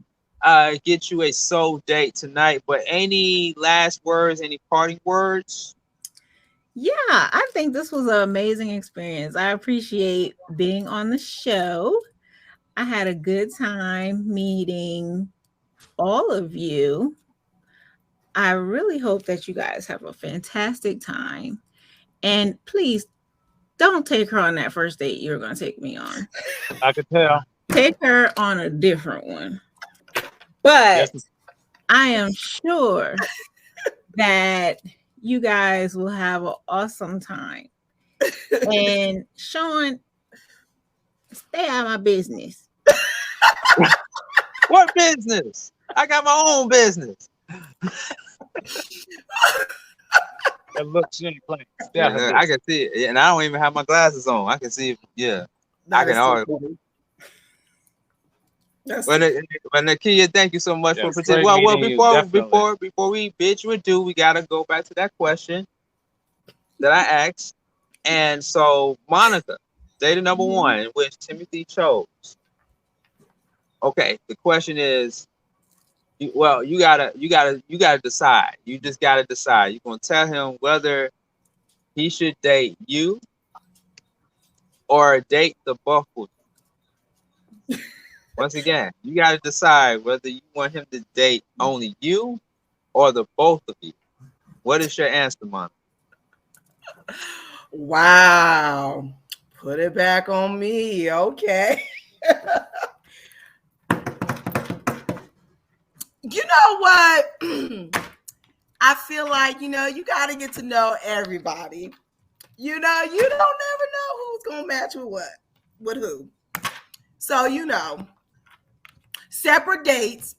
get you a soul date tonight, but any last words, any parting words? Yeah, I think this was an amazing experience. I appreciate being on the show. I had a good time meeting all of you. I really hope that you guys have a fantastic time. And please don't take her on that first date you're going to take me on. I could tell. Take her on a different one. But yes, I am sure that you guys will have an awesome time. And Sean, stay out of my business. What business? I got my own business. And look, she ain't playing. Stay out her Yeah, I business. can see it, and I don't even have my glasses on. I can see it. Yeah, I That can is so always. funny. That's Well, Nakia, thank you so much for Yes, participating. great Well, meeting you. Definitely. before we bitch with do, we gotta go back to that question that I asked. And so, Monica, data number Mhm. one, in which Timothy chose. Okay, the question is, you gotta decide. You just gotta decide. You're gonna tell him whether he should date you or date the both of you. Once again, you gotta decide whether you want him to date only you or the both of you. What is your answer, Monica? Wow. Put it back on me. Okay. You know what? I feel like, you got to get to know everybody. You don't never know who's going to match with who. So, separate dates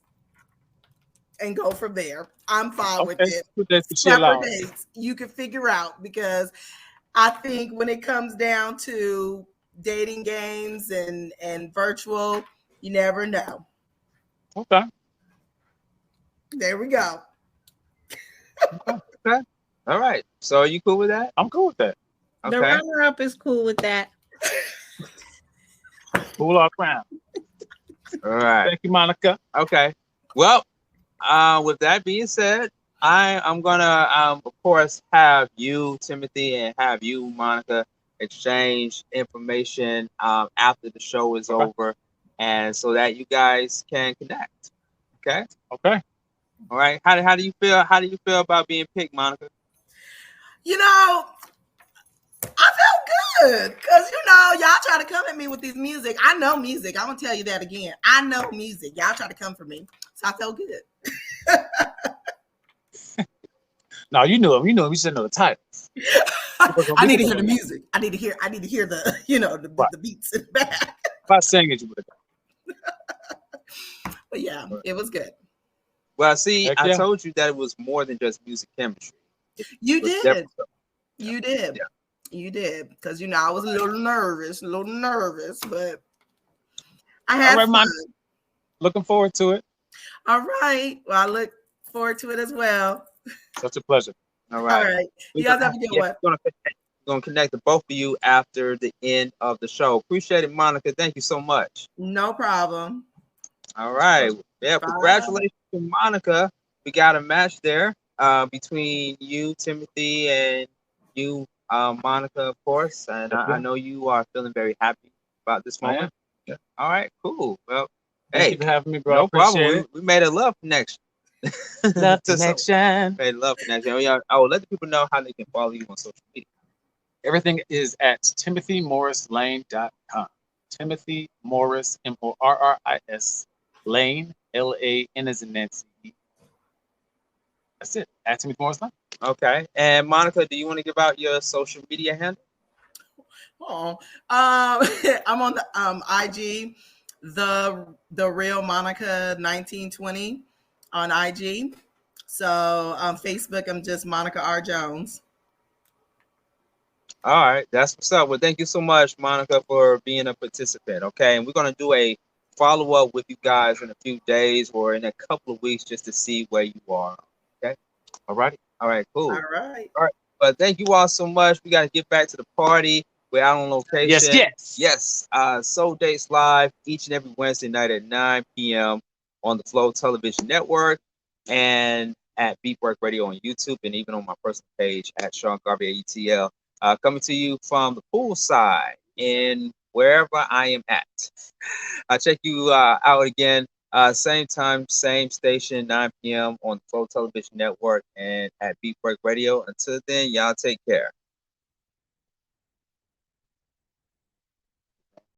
and go from there. I'm fine with Okay, it. two days she Separate allowed. dates you can figure out, because I think when it comes down to dating games and virtual, you never know. Okay. There we go. Okay. All right. So are you cool with that? I'm cool with that. The Okay. runner-up is cool with that. Cool our crown. All right. Thank you, Monica. Okay. Well, with that being said, I'm gonna of course have you, Timothy, and have you, Monica, exchange information after the show is Okay. over, and so that you guys can connect. Okay. Okay. All right. How do you feel? How do you feel about being picked, Monica? I felt good because y'all try to come at me with this music. I know music. I'm gonna tell you that again. I know music. Y'all try to come for me, so I felt good. No, you knew him. You knew him. You should know the titles. I need to hear the music. I need to hear the the beats in the back. If I sang it, you would have. But yeah, it was good. Well, see, Heck I yeah. told you that it was more than just music chemistry. You It was did. definitely- You did. Yeah. You did. Because I was a little nervous, but I had All right, fun. Looking forward to it. All right. Well, I look forward to it as well. Such a pleasure. All right. All right. You guys have a good one. We're gonna connect the both of you after the end of the show. Appreciate it, Monica. Thank you so much. No problem. All right. Yeah, Bye. congratulations to Monica. We got a match there between you, Timothy, and you, Monica, of course. And I know you are feeling very happy about this I am. moment. Yeah. All right, cool. Well, Thank hey, you for having me, bro. no Appreciate problem. it. We made a love connection. Love So- connection. made a love connection. I will let the people know how they can follow you on social media. Everything is at timothymorrislane.com. Timothy Morris, Morris, Lane, Lane as in Nancy. That's it. At Timothy Morris Lane. Okay. And Monica, do you want to give out your social media handle? Oh, I'm on the IG, the real Monica 1920 on IG. So on Facebook, I'm just Monica R. Jones. All right, that's what's up. Well, thank you so much, Monica, for being a participant. Okay, and we're gonna do a follow up with you guys in a few days or in a couple of weeks just to see where you are. Okay. All righty. All right. Cool. All right. All right. But thank you all so much. We got to get back to the party. We're out on location. Yes. Soul Dates Live each and every Wednesday night at 9 p.m. on the Flow Television Network and at Beatwork Radio on YouTube and even on my personal page at Sean Garvey AETL. Coming to you from the poolside in wherever I am at. I'll check you out again. Same time, same station, 9 p.m. on the Flow Television Network and at Beatwork Radio. Until then, y'all take care.